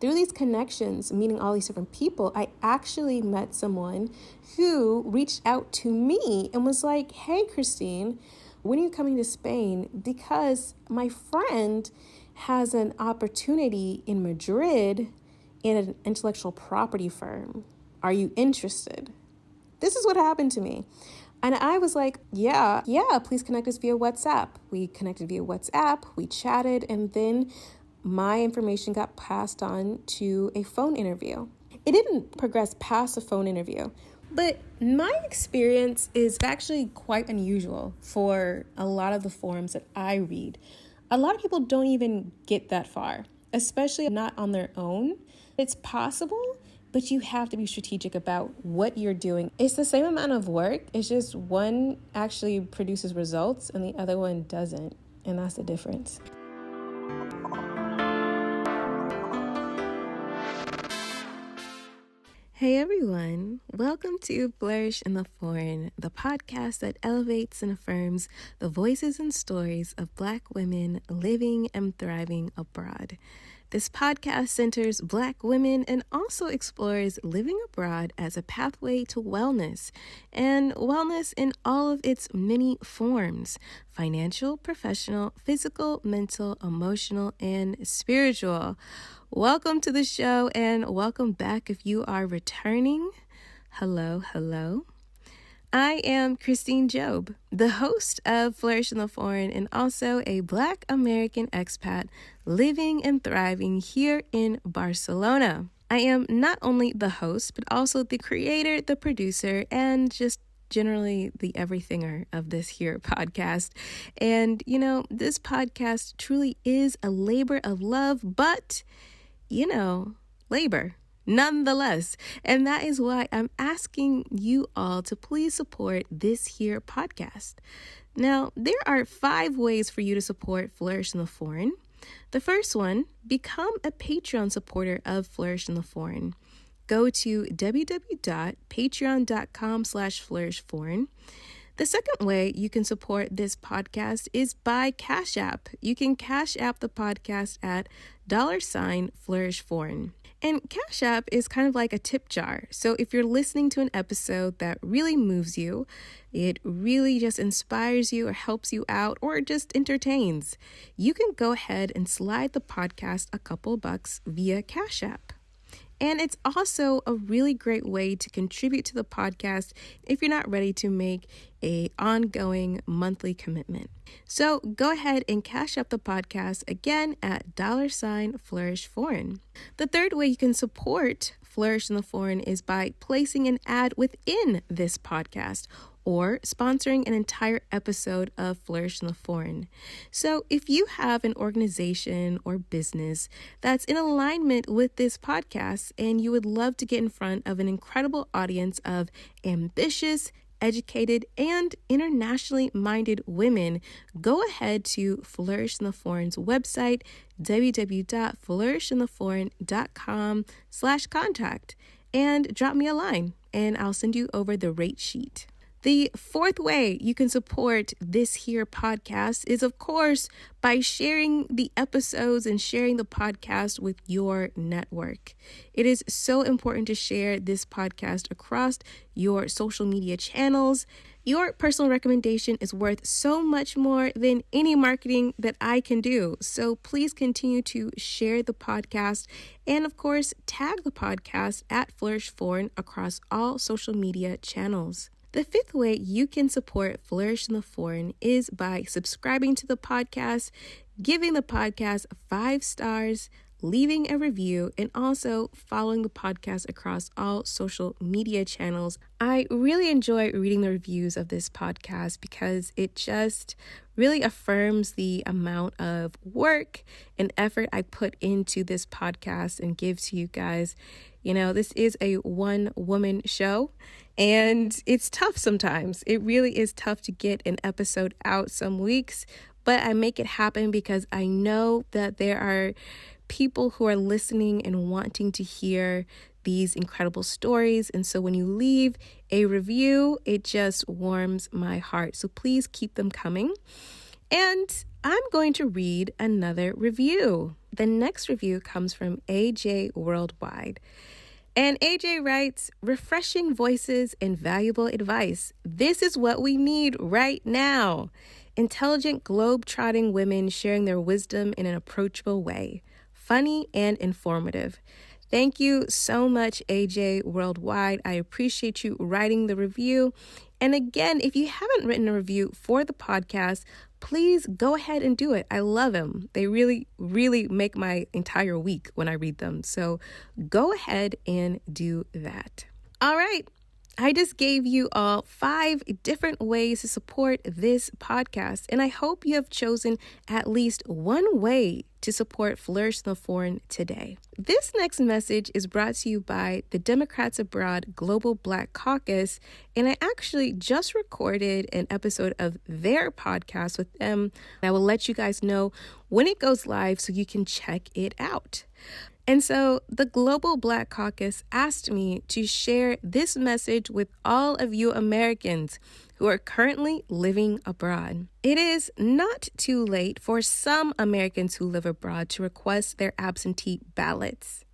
through these connections, meeting all these different people, I actually met someone who reached out to me and was like, hey, Christine, when are you coming to Spain? Because my friend has an opportunity in Madrid in an intellectual property firm. Are you interested? This is what happened to me. And I was like, yeah, please connect us via WhatsApp. We connected via WhatsApp, we chatted, and then my information got passed on to a phone interview. It didn't progress past a phone interview, but my experience is actually quite unusual for a lot of the forums that I read. A lot of people don't even get that far, especially not on their own. It's possible, but you have to be strategic about what you're doing. It's the same amount of work. It's just one actually produces results and the other one doesn't. And that's the difference. Hey everyone, welcome to Flourish in the Foreign, the podcast that elevates and affirms the voices and stories of Black women living and thriving abroad. This podcast centers Black women and also explores living abroad as a pathway to wellness, and wellness in all of its many forms: financial, professional, physical, mental, emotional, and spiritual. Welcome to the show and welcome back if you are returning. Hello. I am Christine Job, the host of Flourish in the Foreign and also a Black American expat living and thriving here in Barcelona. I am not only the host, but also the creator, the producer, and just generally the everythinger of this here podcast. And, this podcast truly is a labor of love, but labor nonetheless. And that is why I'm asking you all to please support this here podcast. Now, there are 5 ways for you to support Flourish in the Foreign. The first one, become a Patreon supporter of Flourish in the Foreign. Go to www.patreon.com/flourishforeign. The second way you can support this podcast is by Cash App. You can Cash App the podcast at $flourishforeign. And Cash App is kind of like a tip jar. So if you're listening to an episode that really moves you, it really just inspires you or helps you out or just entertains, you can go ahead and slide the podcast a couple bucks via Cash App. And it's also a really great way to contribute to the podcast if you're not ready to make an ongoing monthly commitment. So go ahead and Cash Up the podcast again at $flourishforeign. The third way you can support Flourish in the Foreign is by placing an ad within this podcast or sponsoring an entire episode of Flourish in the Foreign. So if you have an organization or business that's in alignment with this podcast and you would love to get in front of an incredible audience of ambitious, educated, and internationally minded women, go ahead to Flourish in the Foreign's website, www.flourishintheforeign.com/contact, and drop me a line and I'll send you over the rate sheet. The fourth way you can support this here podcast is, of course, by sharing the episodes and sharing the podcast with your network. It is so important to share this podcast across your social media channels. Your personal recommendation is worth so much more than any marketing that I can do. So please continue to share the podcast and, of course, tag the podcast at Flourish Foreign across all social media channels. The fifth way you can support Flourish in the Foreign is by subscribing to the podcast, giving the podcast 5 stars, leaving a review, and also following the podcast across all social media channels. I really enjoy reading the reviews of this podcast because it just really affirms the amount of work and effort I put into this podcast and give to you guys. This is a one-woman show, and it's tough sometimes. It really is tough to get an episode out some weeks, but I make it happen because I know that there are people who are listening and wanting to hear these incredible stories. And so when you leave a review, it just warms my heart. So please keep them coming. And I'm going to read another review. the next review comes from AJ Worldwide. And AJ writes, refreshing voices and valuable advice. This is what we need right now. Intelligent, globe-trotting women sharing their wisdom in an approachable way. Funny and informative. Thank you so much, AJ Worldwide. I appreciate you writing the review. And again, if you haven't written a review for the podcast, please go ahead and do it. I love them. They really, really make my entire week when I read them. So go ahead and do that. All right. I just gave you all 5 different ways to support this podcast, and I hope you have chosen at least one way to support Flourish in the Foreign today. This next message is brought to you by the Democrats Abroad Global Black Caucus, and I actually just recorded an episode of their podcast with them. I will let you guys know when it goes live so you can check it out. And so the Global Black Caucus asked me to share this message with all of you Americans who are currently living abroad. It is not too late for some Americans who live abroad to request their absentee ballots.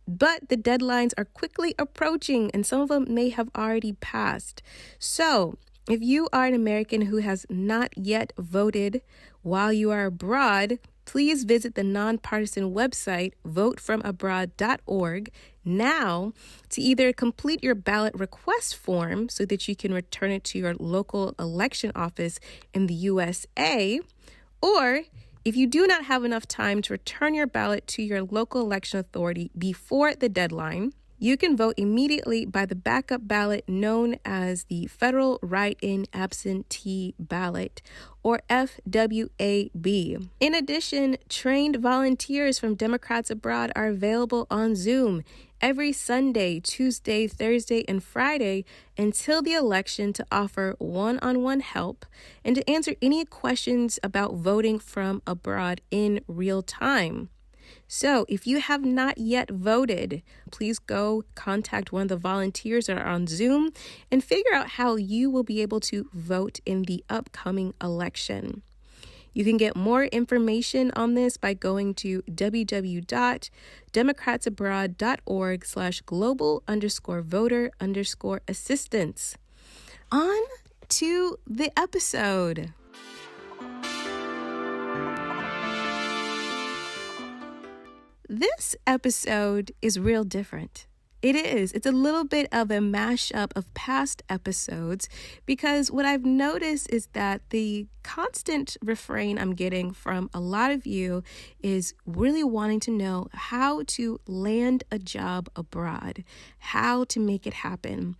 But the deadlines are quickly approaching and some of them may have already passed. So if you are an American who has not yet voted while you are abroad, please visit the nonpartisan website votefromabroad.org now to either complete your ballot request form so that you can return it to your local election office in the USA, or if you do not have enough time to return your ballot to your local election authority before the deadline, you can vote immediately by the backup ballot known as the Federal Write-in Absentee Ballot, or FWAB. In addition, trained volunteers from Democrats Abroad are available on Zoom every Sunday, Tuesday, Thursday, and Friday until the election to offer one-on-one help and to answer any questions about voting from abroad in real time. So if you have not yet voted, please go contact one of the volunteers that are on Zoom and figure out how you will be able to vote in the upcoming election. You can get more information on this by going to www.democratsabroad.org/global_voter_assistance. On to the episode. This episode is real different. It is. It's a little bit of a mashup of past episodes because what I've noticed is that the constant refrain I'm getting from a lot of you is really wanting to know how to land a job abroad, how to make it happen.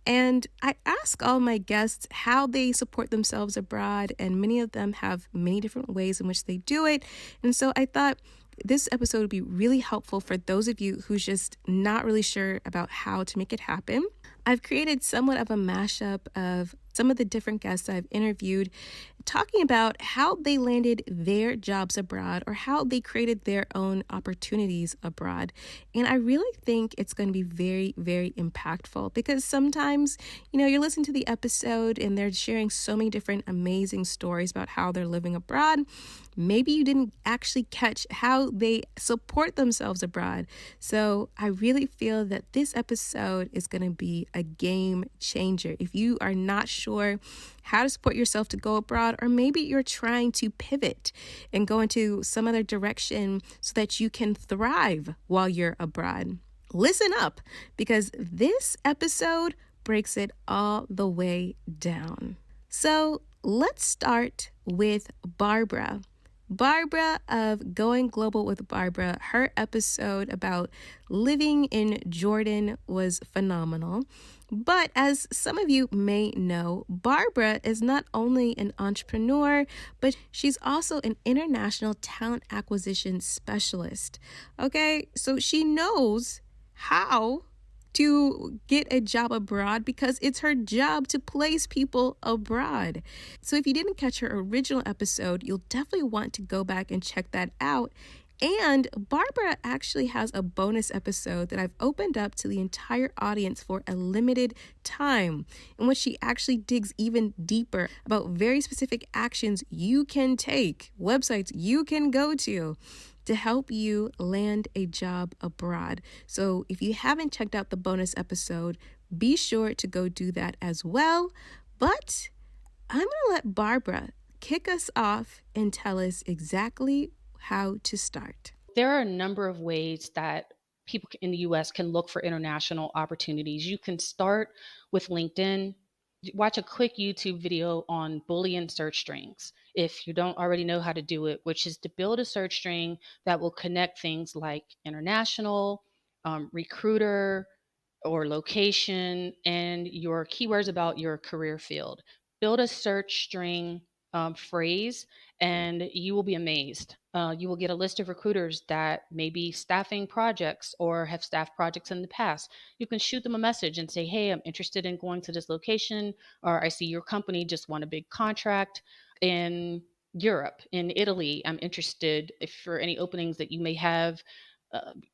And I ask all my guests how they support themselves abroad, and many of them have many different ways in which they do it. And so I thought this episode would be really helpful for those of you who's just not really sure about how to make it happen. I've created somewhat of a mashup of some of the different guests I've interviewed, talking about how they landed their jobs abroad or how they created their own opportunities abroad. And I really think it's going to be very, very impactful because sometimes, you're listening to the episode and they're sharing so many different amazing stories about how they're living abroad. Maybe you didn't actually catch how they support themselves abroad. So I really feel that this episode is going to be a game changer. If you are not sure how to support yourself to go abroad, or maybe you're trying to pivot and go into some other direction so that you can thrive while you're abroad, listen up because this episode breaks it all the way down. So let's start with Barbara. Barbara of Going Global with Barbara, her episode about living in Jordan was phenomenal. But as some of you may know, Barbara is not only an entrepreneur, but she's also an international talent acquisition specialist. Okay, so she knows how to get a job abroad because it's her job to place people abroad. So if you didn't catch her original episode, you'll definitely want to go back and check that out. And Barbara actually has a bonus episode that I've opened up to the entire audience for a limited time, in which she actually digs even deeper about very specific actions you can take, websites you can go to to help you land a job abroad. So if you haven't checked out the bonus episode, be sure to go do that as well. But I'm going to let Barbara kick us off and tell us exactly how to start. There are a number of ways that people in the US can look for international opportunities. You can start with LinkedIn. Watch a quick YouTube video on Boolean search strings if you don't already know how to do it, which is to build a search string that will connect things like international, recruiter, or location, and your keywords about your career field. Build a search string phrase, and you will be amazed. You will get a list of recruiters that may be staffing projects or have staffed projects in the past. You can shoot them a message and say, hey, I'm interested in going to this location, or I see your company just won a big contract in Europe, in Italy. I'm interested if for any openings that you may have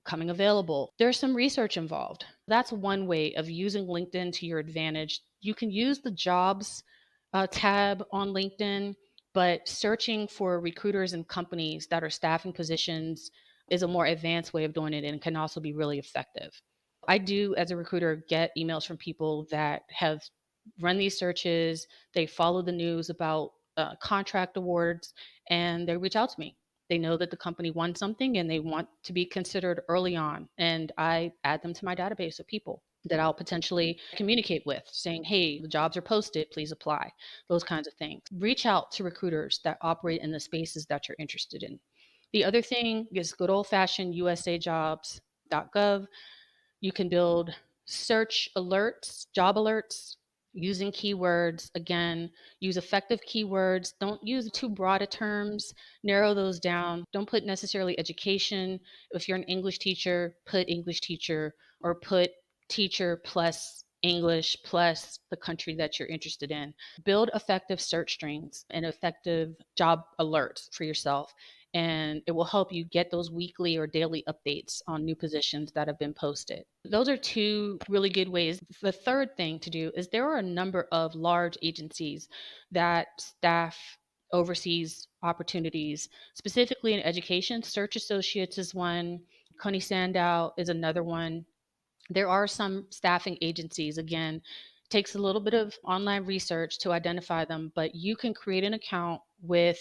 coming available. There's some research involved. That's one way of using LinkedIn to your advantage. You can use the jobs tab on LinkedIn, but searching for recruiters and companies that are staffing positions is a more advanced way of doing it and can also be really effective. I do, as a recruiter, get emails from people that have run these searches, they follow the news about contract awards, and they reach out to me. They know that the company won something and they want to be considered early on. And I add them to my database of people that I'll potentially communicate with, saying, hey, the jobs are posted, please apply, those kinds of things. Reach out to recruiters that operate in the spaces that you're interested in. The other thing is good old fashioned usajobs.gov. You can build search alerts, job alerts, using keywords. Again, use effective keywords. Don't use too broad of terms. Narrow those down. Don't put necessarily education. If you're an English teacher, put English teacher, or put teacher plus English plus the country that you're interested in. Build effective search strings and effective job alerts for yourself, and it will help you get those weekly or daily updates on new positions that have been posted. Those are two really good ways. The third thing to do is there are a number of large agencies that staff overseas opportunities, specifically in education. Search Associates is one, Coney Sandow is another one. There are some staffing agencies, again, takes a little bit of online research to identify them, but you can create an account with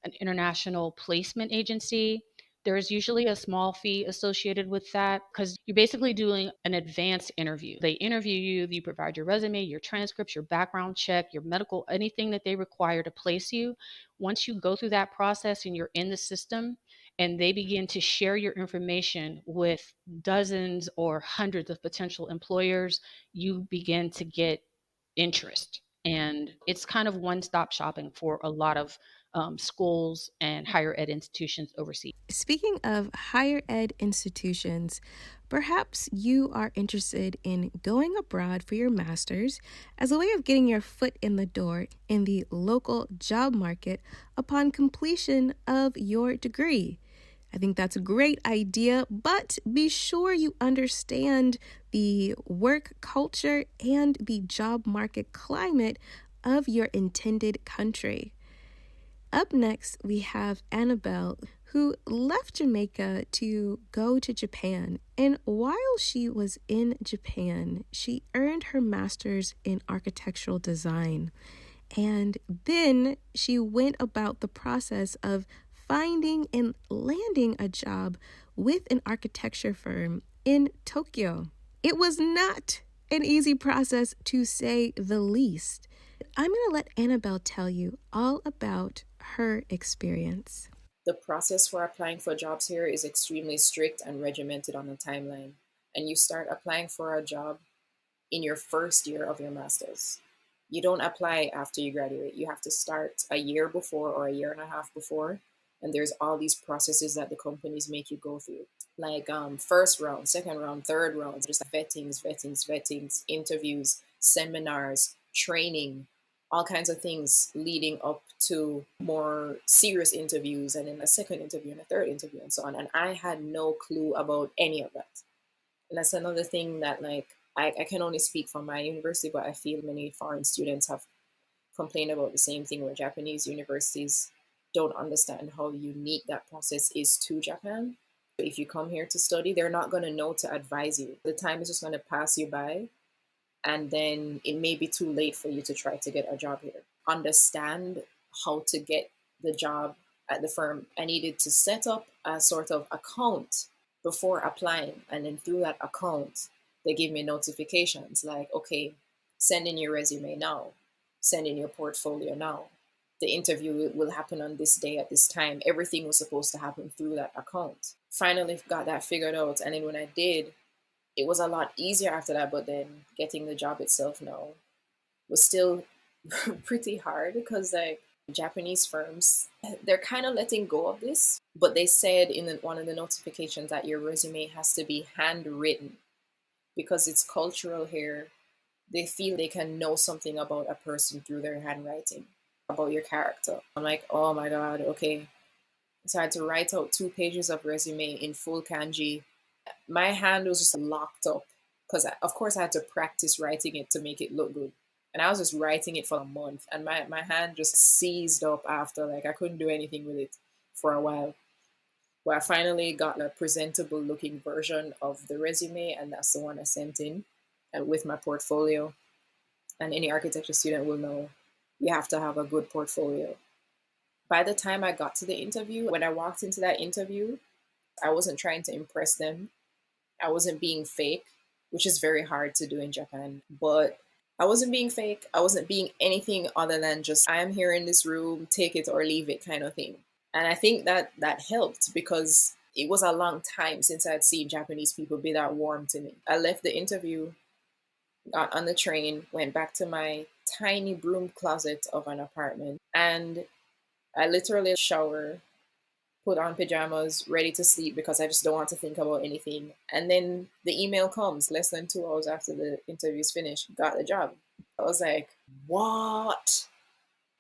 an international placement agency. There is usually a small fee associated with that because you're basically doing an advanced interview. They interview you, you provide your resume, your transcripts, your background check, your medical, anything that they require to place you. Once you go through that process and you're in the system, and they begin to share your information with dozens or hundreds of potential employers, you begin to get interest. And it's kind of one stop shopping for a lot of schools and higher ed institutions overseas. Speaking of higher ed institutions, perhaps you are interested in going abroad for your master's as a way of getting your foot in the door in the local job market upon completion of your degree. I think that's a great idea, but be sure you understand the work culture and the job market climate of your intended country. Up next, we have Annabelle, who left Jamaica to go to Japan. And while she was in Japan, she earned her master's in architectural design. And then she went about the process of finding and landing a job with an architecture firm in Tokyo. It was not an easy process, to say the least. I'm going to let Annabelle tell you all about her experience. The process for applying for jobs here is extremely strict and regimented on a timeline. And you start applying for a job in your first year of your master's. You don't apply after you graduate. You have to start a year before or a year and a half before. And there's all these processes that the companies make you go through, like first round, second round, third round, just vettings, interviews, seminars, training, all kinds of things leading up to more serious interviews, and then a second interview and a third interview and so on. And I had no clue about any of that. And that's another thing that, like, I can only speak from my university, but I feel many foreign students have complained about the same thing, where Japanese universities don't understand how unique that process is to Japan. If you come here to study, they're not going to know to advise you. The time is just going to pass you by, and then it may be too late for you to try to get a job here. Understand how to get the job at the firm. I needed to set up a sort of account before applying, and then through that account, they give me notifications like, okay, send in your resume now, send in your portfolio now. The interview will happen on this day at this time. Everything was supposed to happen through that account. Finally got that figured out. And then when I did, it was a lot easier after that. But then getting the job itself now was still pretty hard, because like Japanese firms, they're kind of letting go of this. But they said in one of the notifications that your resume has to be handwritten, because it's cultural here. They feel they can know something about a person through their handwriting, about your character. I'm like, oh my God, okay. So I had to write out 2 pages of resume in full kanji. My hand was just locked up because, of course, I had to practice writing it to make it look good. And I was just writing it for a month, and my hand just seized up after. Like, I couldn't do anything with it for a while. But I finally got a presentable looking version of the resume, and that's the one I sent in with my portfolio. And any architecture student will know you have to have a good portfolio. By the time I got to the interview, when I walked into that interview, I wasn't trying to impress them. I wasn't being fake, which is very hard to do in Japan. But I wasn't being fake. I wasn't being anything other than just, I am here in this room, take it or leave it kind of thing. And I think that helped, because it was a long time since I'd seen Japanese people be that warm to me. I left the interview, got on the train, went back to my tiny broom closet of an apartment, and I literally shower, put on pajamas, ready to sleep because I just don't want to think about anything. And then the email comes less than 2 hours after the interview's finished. Got the job. I was like, what?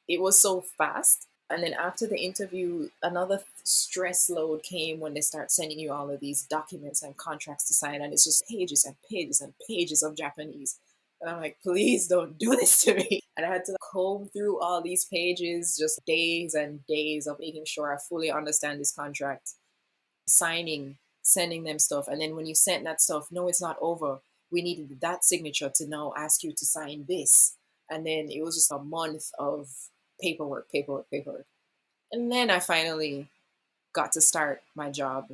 It was so fast. And then after the interview, another stress load came when they start sending you all of these documents and contracts to sign. And it's just pages and pages and pages of Japanese. And I'm like, please don't do this to me. And I had to comb through all these pages, just days and days of making sure I fully understand this contract, signing, sending them stuff. And then when you sent that stuff, no, it's not over. We needed that signature to now ask you to sign this. And then it was just a month of paperwork. And then I finally got to start my job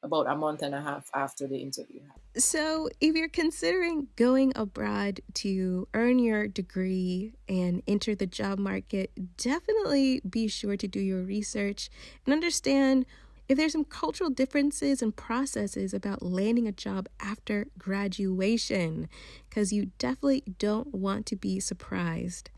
about a month and a half after the interview. So, if you're considering going abroad to earn your degree and enter the job market, definitely be sure to do your research and understand if there's some cultural differences and processes about landing a job after graduation, because you definitely don't want to be surprised.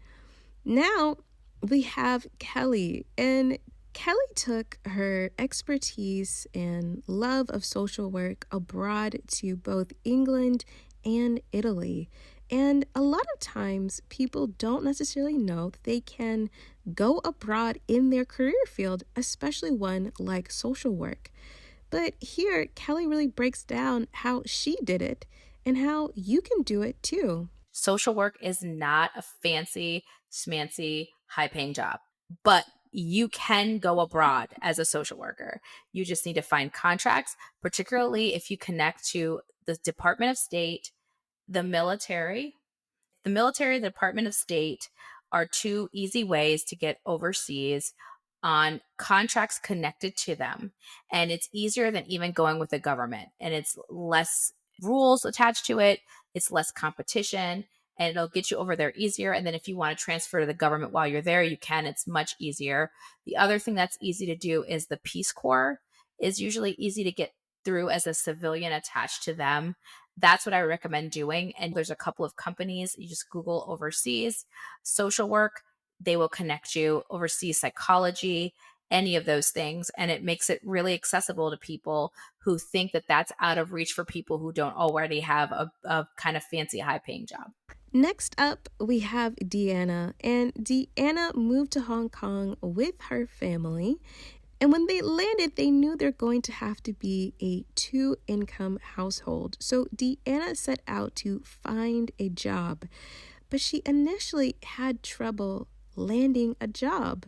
Now, we have Kelly, and Kelly took her expertise and love of social work abroad to both England and Italy. And a lot of times people don't necessarily know that they can go abroad in their career field, especially one like social work. But here, Kelly really breaks down how she did it and how you can do it too. Social work is not a fancy, schmancy, high-paying job, but you can go abroad as a social worker. You just need to find contracts, particularly if you connect to the Department of State, the military. The military, the Department of State are 2 easy ways to get overseas on contracts connected to them. And it's easier than even going with the government. And it's less rules attached to it. It's less competition, and it'll get you over there easier. And then if you want to transfer to the government while you're there, you can. It's much easier. The other thing that's easy to do is the Peace Corps is usually easy to get through as a civilian attached to them. That's what I recommend doing. And there's a couple of companies. You just Google overseas social work. They will connect you. Overseas psychology, any of those things. And it makes it really accessible to people who think that that's out of reach for people who don't already have a kind of fancy high paying job. Next up, we have Deanna. And Deanna moved to Hong Kong with her family. And when they landed, they knew they're going to have to be a 2-income household. So Deanna set out to find a job, but she initially had trouble landing a job.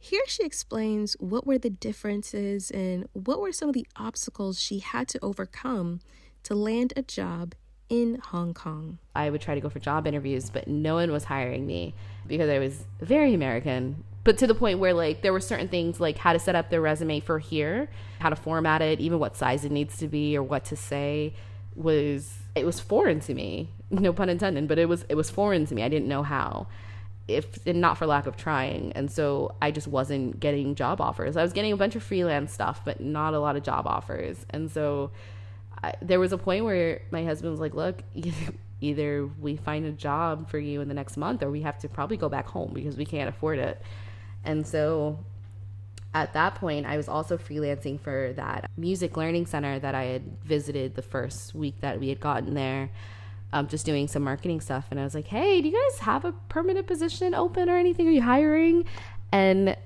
Here she explains what were the differences and what were some of the obstacles she had to overcome to land a job in Hong Kong. I would try to go for job interviews, but no one was hiring me because I was very American. But to the point where like there were certain things like how to set up their resume for here, how to format it, even what size it needs to be or what to say was foreign to me. No pun intended, but it was foreign to me. I didn't know how. If and not for lack of trying. And so I just wasn't getting job offers. I was getting a bunch of freelance stuff, but not a lot of job offers. And so there was a point where my husband was like, look, either we find a job for you in the next month or we have to probably go back home because we can't afford it. And so at that point, I was also freelancing for that music learning center that I had visited the first week that we had gotten there, just doing some marketing stuff. And I was like, hey, do you guys have a permanent position open or anything? Are you hiring? And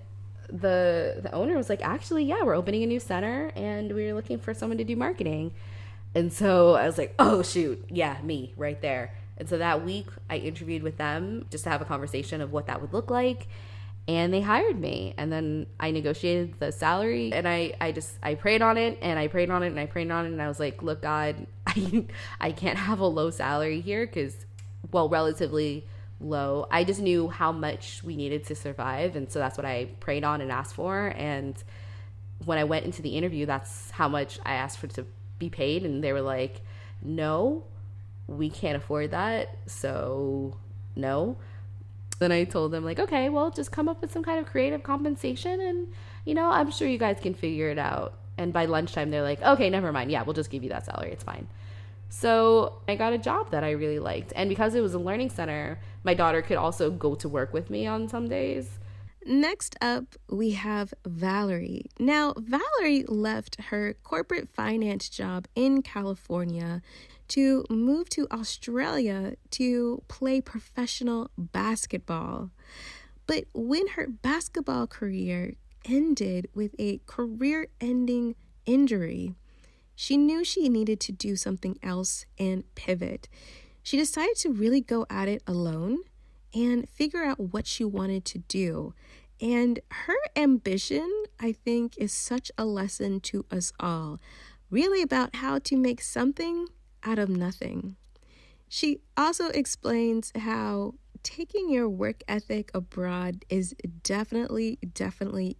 the owner was like, actually, yeah, we're opening a new center and we're looking for someone to do marketing. And so I was like, oh, shoot. Yeah, me right there. And so that week I interviewed with them just to have a conversation of what that would look like. And they hired me. And then I negotiated the salary and I prayed on it and I prayed on it and I prayed on it. And I was like, look, God, I can't have a low salary here because, well, relatively low. I just knew how much we needed to survive. And so that's what I prayed on and asked for. And when I went into the interview, that's how much I asked for to be paid. And they were like, no, we can't afford that. So no. Then I told them like, okay, well, just come up with some kind of creative compensation. And, you know, I'm sure you guys can figure it out. And by lunchtime, they're like, okay, never mind. Yeah, we'll just give you that salary. It's fine. So I got a job that I really liked. And because it was a learning center, my daughter could also go to work with me on some days. Next up, we have Valerie. Now, Valerie left her corporate finance job in California to move to Australia to play professional basketball. But when her basketball career ended with a career-ending injury, she knew she needed to do something else and pivot. She decided to really go at it alone and figure out what she wanted to do. And her ambition, I think, is such a lesson to us all, really about how to make something out of nothing. She also explains how taking your work ethic abroad is definitely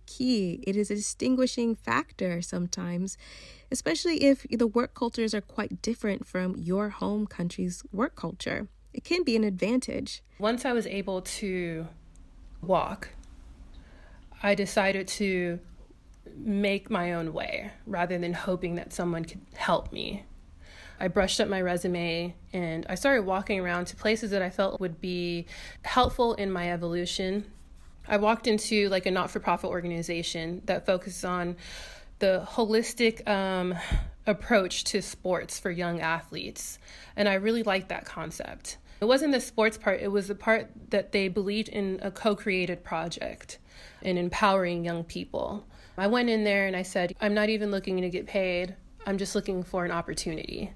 key. It is a distinguishing factor sometimes, especially if the work cultures are quite different from your home country's work culture. It can be an advantage. Once I was able to walk, I decided to make my own way rather than hoping that someone could help me. I brushed up my resume and I started walking around to places that I felt would be helpful in my evolution. I walked into like a not-for-profit organization that focuses on the holistic approach to sports for young athletes. And I really liked that concept. It wasn't the sports part, it was the part that they believed in a co-created project and empowering young people. I went in there and I said, I'm not even looking to get paid. I'm just looking for an opportunity.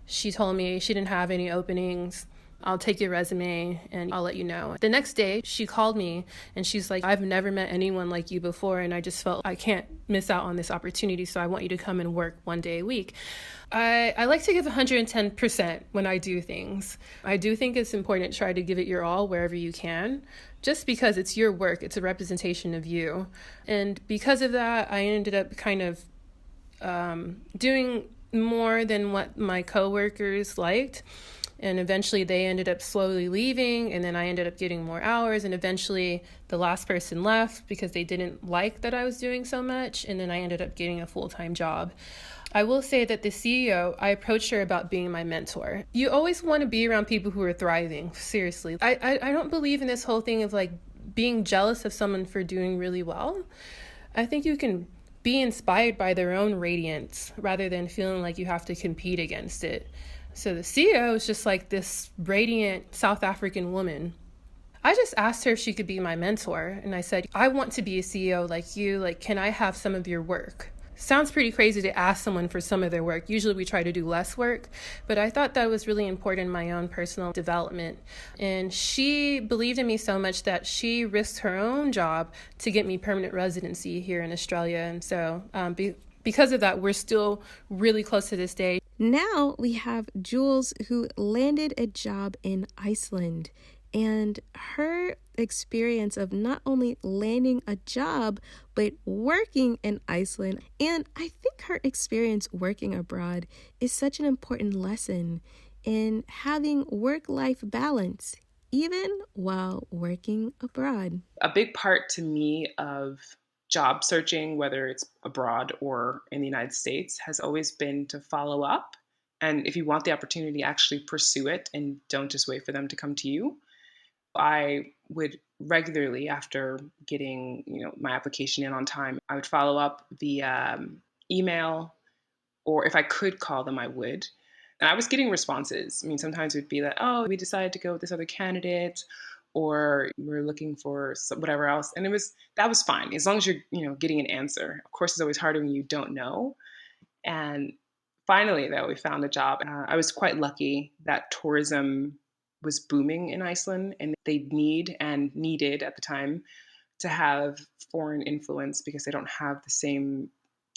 She told me she didn't have any openings. I'll take your resume and I'll let you know. The next day, she called me and she's like, I've never met anyone like you before and I just felt I can't miss out on this opportunity, so I want you to come and work 1 day a week. I like to give 110% when I do things. I do think it's important to try to give it your all wherever you can, just because it's your work, it's a representation of you. And because of that, I ended up kind of doing more than what my coworkers liked. And eventually they ended up slowly leaving, and then I ended up getting more hours, and eventually the last person left because they didn't like that I was doing so much, and then I ended up getting a full-time job. I will say that the CEO, I approached her about being my mentor. You always want to be around people who are thriving, seriously. I don't believe in this whole thing of like being jealous of someone for doing really well. I think you can be inspired by their own radiance rather than feeling like you have to compete against it. So the CEO is just like this radiant South African woman. I just asked her if she could be my mentor. And I said, I want to be a CEO like you. Like, can I have some of your work? sounds pretty crazy to ask someone for some of their work. Usually we try to do less work, but I thought that was really important in my own personal development. And she believed in me so much that she risked her own job to get me permanent residency here in Australia. And so because of that, we're still really close to this day. Now we have Jules, who landed a job in Iceland, and her experience of not only landing a job, but working in Iceland. And I think her experience working abroad is such an important lesson in having work-life balance, even while working abroad. A big part to me of job searching, whether it's abroad or in the United States, has always been to follow up. And if you want the opportunity, actually pursue it and don't just wait for them to come to you. I would regularly, after getting my application in on time, I would follow up via email, or if I could call them, I would. And I was getting responses. I mean, sometimes it would be like, oh, we decided to go with this other candidate, or we're looking for whatever else. And that was fine, as long as you're getting an answer. Of course, it's always harder when you don't know. And finally, though, we found a job. I was quite lucky that tourism was booming in Iceland, and they needed at the time to have foreign influence because they don't have the same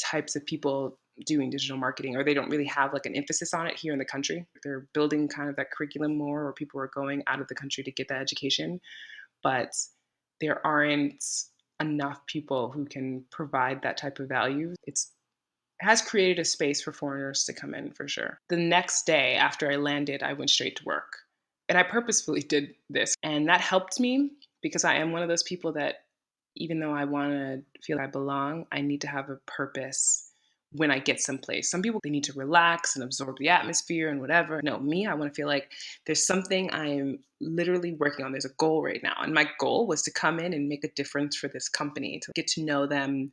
types of people doing digital marketing, or they don't really have like an emphasis on it here in the country. They're building kind of that curriculum more, or people are going out of the country to get that education, but there aren't enough people who can provide that type of value. It has created a space for foreigners to come in, for sure. The next day after I landed, I went straight to work. And I purposefully did this. And that helped me because I am one of those people that, even though I want to feel I belong, I need to have a purpose when I get someplace. Some people, they need to relax and absorb the atmosphere and whatever. No, me, I want to feel like there's something I am literally working on. There's a goal right now. And my goal was to come in and make a difference for this company, to get to know them,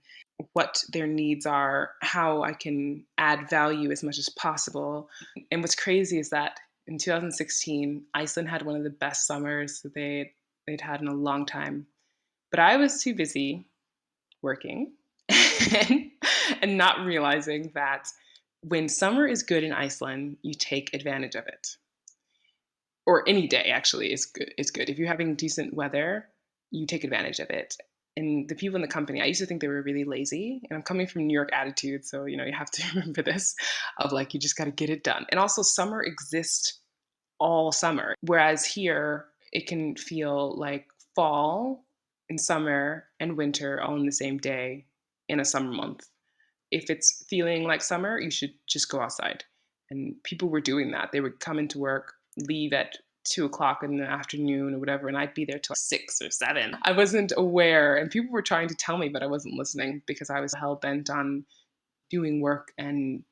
what their needs are, how I can add value as much as possible. And what's crazy is that in 2016, Iceland had one of the best summers that they'd had in a long time. But I was too busy working and not realizing that when summer is good in Iceland, you take advantage of it. Or any day, actually, is good. If you're having decent weather, you take advantage of it. And the people in the company, I used to think they were really lazy. And I'm coming from New York attitude, so you have to remember this, of like, you just got to get it done. And also, summer exists all summer, whereas here it can feel like fall and summer and winter all in the same day in a summer month. If it's feeling like summer, you should just go outside. And people were doing that. They would come into work, leave at 2:00 in the afternoon or whatever, and I'd be there till 6 or 7. I wasn't aware, and people were trying to tell me, but I wasn't listening because I was hell-bent on doing work and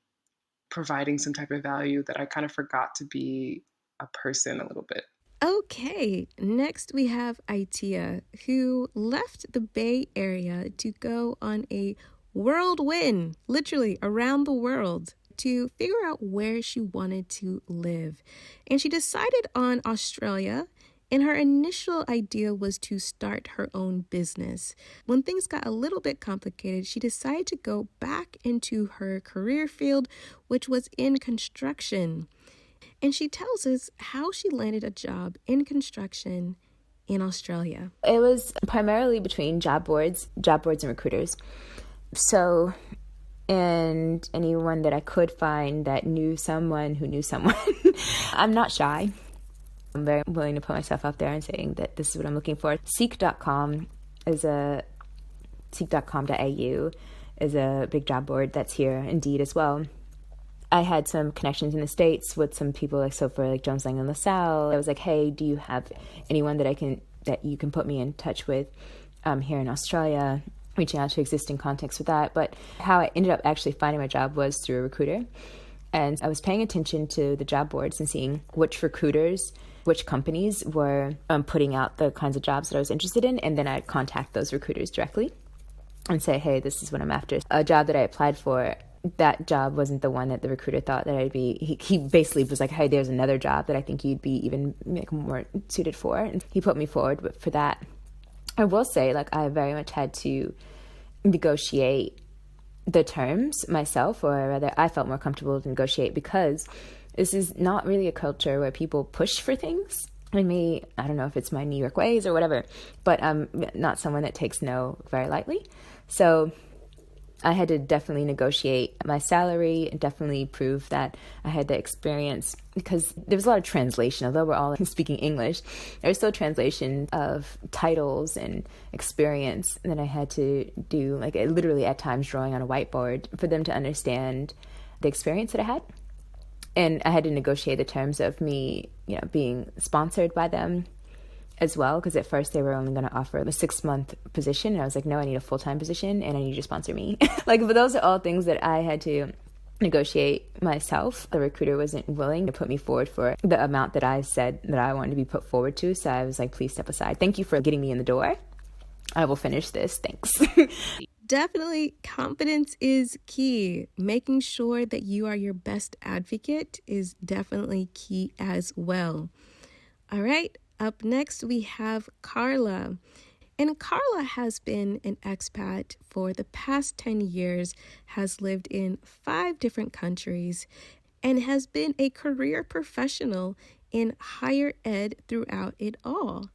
providing some type of value that I kind of forgot to be a person a little bit. Okay, next we have Aitia, who left the Bay Area to go on a whirlwind, literally around the world, to figure out where she wanted to live. And she decided on Australia, and her initial idea was to start her own business. When things got a little bit complicated, she decided to go back into her career field, which was in construction. And she tells us how she landed a job in construction in Australia. It was primarily between job boards and recruiters. So, and anyone that I could find that knew someone who knew someone. I'm not shy. I'm very willing to put myself out there and saying that this is what I'm looking for. Seek.com seek.com.au is a big job board that's here, Indeed as well. I had some connections in the States with some people, for Jones Lang and LaSalle. I was like, hey, do you have anyone that you can put me in touch with here in Australia? Reaching out to existing contacts with that. But how I ended up actually finding my job was through a recruiter. And I was paying attention to the job boards and seeing which recruiters, which companies were putting out the kinds of jobs that I was interested in. And then I'd contact those recruiters directly and say, hey, this is what I'm after. A job that I applied for, that job wasn't the one that the recruiter thought that I'd be. He basically was like, hey, there's another job that I think you'd be even more suited for. And he put me forward for that. I will say, I very much had to negotiate the terms myself, or rather I felt more comfortable to negotiate because this is not really a culture where people push for things. I don't know if it's my New York ways or whatever, but I'm not someone that takes no very lightly. So I had to definitely negotiate my salary and definitely prove that I had the experience, because there was a lot of translation. Although we're all speaking English, there was still translation of titles and experience that I had to do, like literally at times drawing on a whiteboard for them to understand the experience that I had. And I had to negotiate the terms of me, being sponsored by them as well, because at first they were only going to offer a 6-month position, and I was like, no, I need a full-time position and I need you to sponsor me. But those are all things that I had to negotiate myself. The recruiter wasn't willing to put me forward for the amount that I said that I wanted to be put forward to, so I was like, please step aside. Thank you for getting me in the door. I will finish this. Thanks. Definitely, confidence is key. Making sure that you are your best advocate is definitely key as well. All right. Up next, we have Carla. And Carla has been an expat for the past 10 years, has lived in 5 different countries, and has been a career professional in higher ed throughout it all.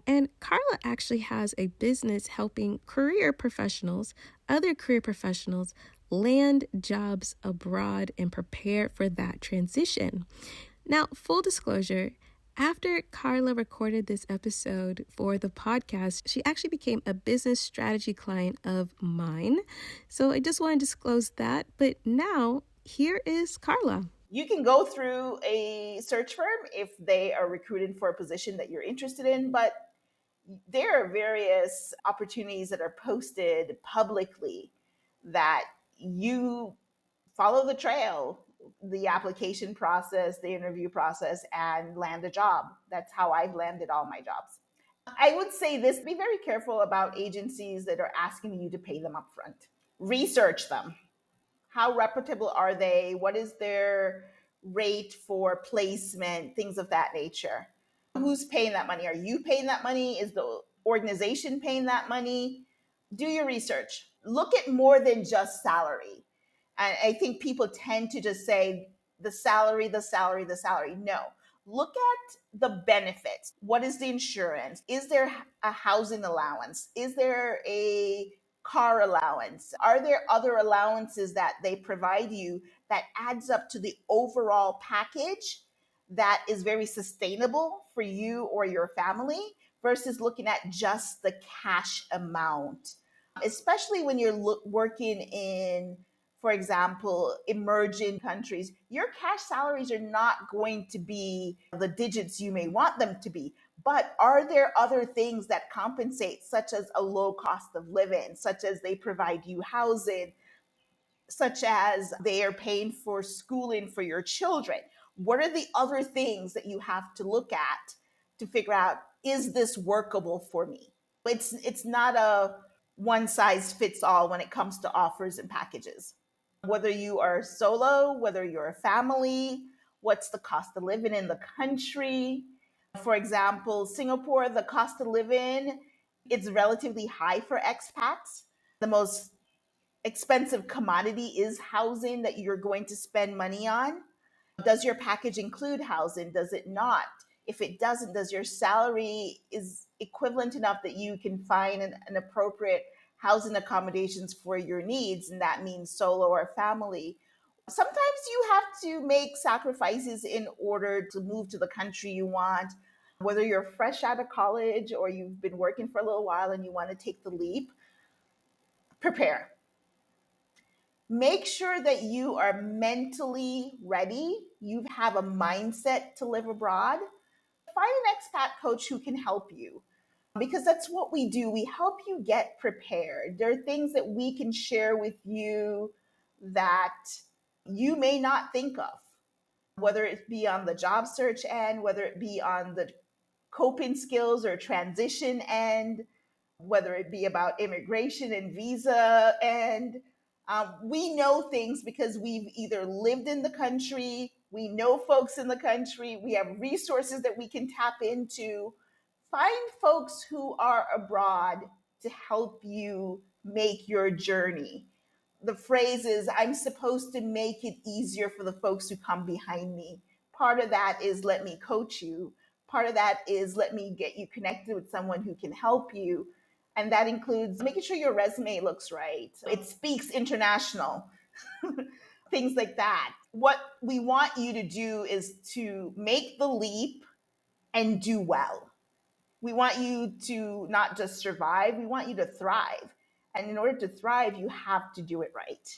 And Carla actually has a business helping other career professionals, land jobs abroad and prepare for that transition. Now, full disclosure, after Carla recorded this episode for the podcast, she actually became a business strategy client of mine. So I just want to disclose that. But now, here is Carla. You can go through a search firm if they are recruiting for a position that you're interested in, but there are various opportunities that are posted publicly that you follow the trail, the application process, the interview process, and land a job. That's how I've landed all my jobs. I would say this: be very careful about agencies that are asking you to pay them upfront. Research them. How reputable are they? What is their rate for placement? Things of that nature. Who's paying that money? Are you paying that money? Is the organization paying that money? Do your research. Look at more than just salary. And I think people tend to just say the salary, the salary, the salary. No. Look at the benefits. What is the insurance? Is there a housing allowance? Is there a car allowance? Are there other allowances that they provide you that adds up to the overall package that is very sustainable for you or your family, versus looking at just the cash amount? Especially when you're working in, for example, emerging countries, your cash salaries are not going to be the digits you may want them to be. But are there other things that compensate, such as a low cost of living, such as they provide you housing, such as they are paying for schooling for your children? What are the other things that you have to look at to figure out, is this workable for me? It's not a one size fits all when it comes to offers and packages. Whether you are solo, whether you're a family, what's the cost of living in the country? For example, Singapore, the cost of living, it's relatively high for expats. The most expensive commodity is housing that you're going to spend money on. Does your package include housing? Does it not? If it doesn't, does your salary is equivalent enough that you can find an appropriate housing accommodations for your needs? And that means solo or family. Sometimes you have to make sacrifices in order to move to the country you want. Whether you're fresh out of college or you've been working for a little while and you want to take the leap, prepare. Make sure that you are mentally ready. You have a mindset to live abroad. Find an expat coach who can help you, because that's what we do. We help you get prepared. There are things that we can share with you that you may not think of, whether it be on the job search end, whether it be on the coping skills or transition end, whether it be about immigration and visa. And we know things because we've either lived in the country, we know folks in the country, we have resources that we can tap into. Find folks who are abroad to help you make your journey. The phrase is, I'm supposed to make it easier for the folks who come behind me. Part of that is let me coach you. Part of that is let me get you connected with someone who can help you. And that includes making sure your resume looks right. It speaks international, things like that. What we want you to do is to make the leap and do well. We want you to not just survive, we want you to thrive. And in order to thrive, you have to do it right.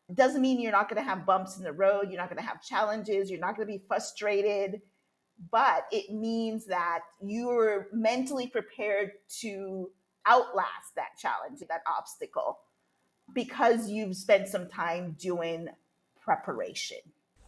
It doesn't mean you're not going to have bumps in the road, you're not going to have challenges, you're not going to be frustrated, but it means that you're mentally prepared to outlast that challenge, that obstacle, because you've spent some time doing preparation.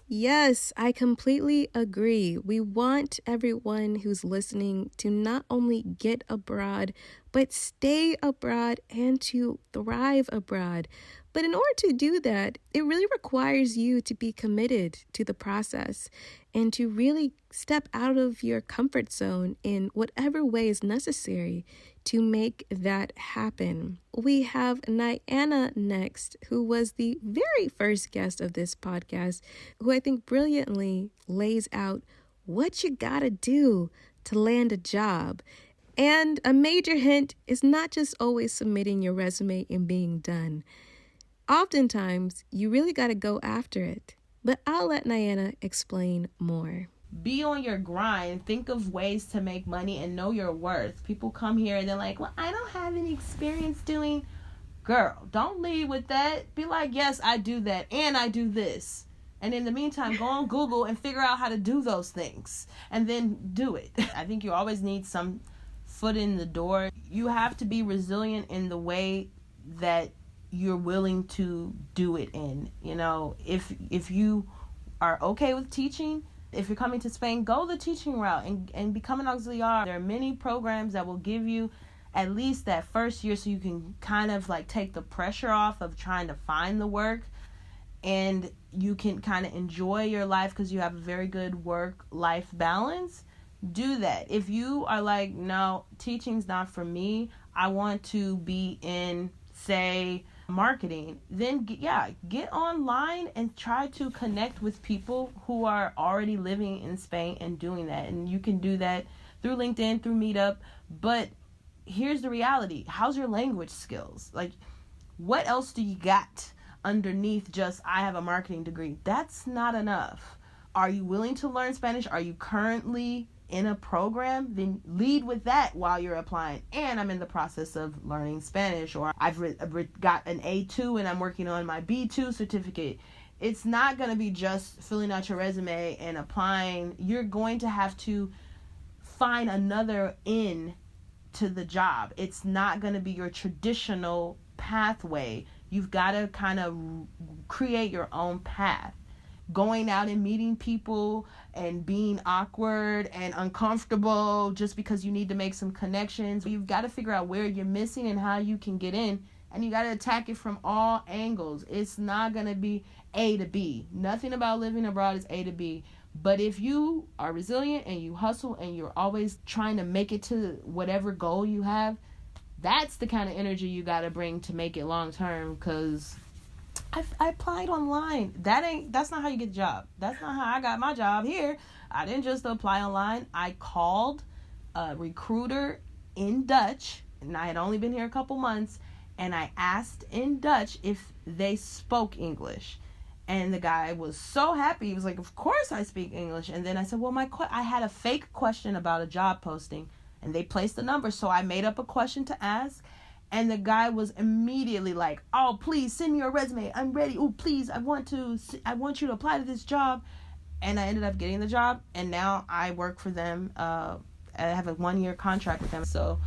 Yes, I completely agree. We want everyone who's listening to not only get abroad, but stay abroad and to thrive abroad. But in order to do that, it really requires you to be committed to the process and to really step out of your comfort zone in whatever way is necessary to make that happen. We have Niana next, who was the very first guest of this podcast, who I think brilliantly lays out what you gotta do to land a job. And a major hint is not just always submitting your resume and being done. Oftentimes, you really got to go after it. But I'll let Niana explain more. Be on your grind. Think of ways to make money and know your worth. People come here and they're like, well, I don't have any experience doing. Girl, don't lead with that. Be like, yes, I do that and I do this. And in the meantime, go on Google and figure out how to do those things and then do it. I think you always need some foot in the door. You have to be resilient in the way that you're willing to do it in. You know, if you are okay with teaching, if you're coming to Spain, go the teaching route and become an auxiliar. There are many programs that will give you at least that first year so you can kind of like take the pressure off of trying to find the work, and you can kind of enjoy your life because you have a very good work-life balance. Do that. If you are like, no, teaching's not for me, I want to be in, say, marketing, then get online and try to connect with people who are already living in Spain and doing that. And you can do that through LinkedIn, through Meetup. But here's the reality. How's your language skills? Like, what else do you got underneath just, I have a marketing degree? That's not enough. Are you willing to learn Spanish? Are you currently in a program? Then lead with that while you're applying. And I'm in the process of learning Spanish, or I've got an A2 and I'm working on my B2 certificate. It's not going to be just filling out your resume and applying. You're going to have to find another in to the job. It's not going to be your traditional pathway. You've got to kind of create your own path. Going out and meeting people and being awkward and uncomfortable just because you need to make some connections. You've got to figure out where you're missing and how you can get in, and you got to attack it from all angles. It's not going to be A to B. Nothing about living abroad is A to B. But if you are resilient and you hustle and you're always trying to make it to whatever goal you have, that's the kind of energy you got to bring to make it long term, because I applied online. That's not how you get the job. That's not how I got my job here. I didn't just apply online. I called a recruiter in Dutch, and I had only been here a couple months, and I asked in Dutch if they spoke English. And the guy was so happy. He was like, of course I speak English. And then I said, well, I had a fake question about a job posting, and they placed the number. So I made up a question to ask. And the guy was immediately like, oh, please send me your resume. I'm ready. Oh, please, I want you to apply to this job. And I ended up getting the job. And now I work for them. I have a 1-year contract with them. So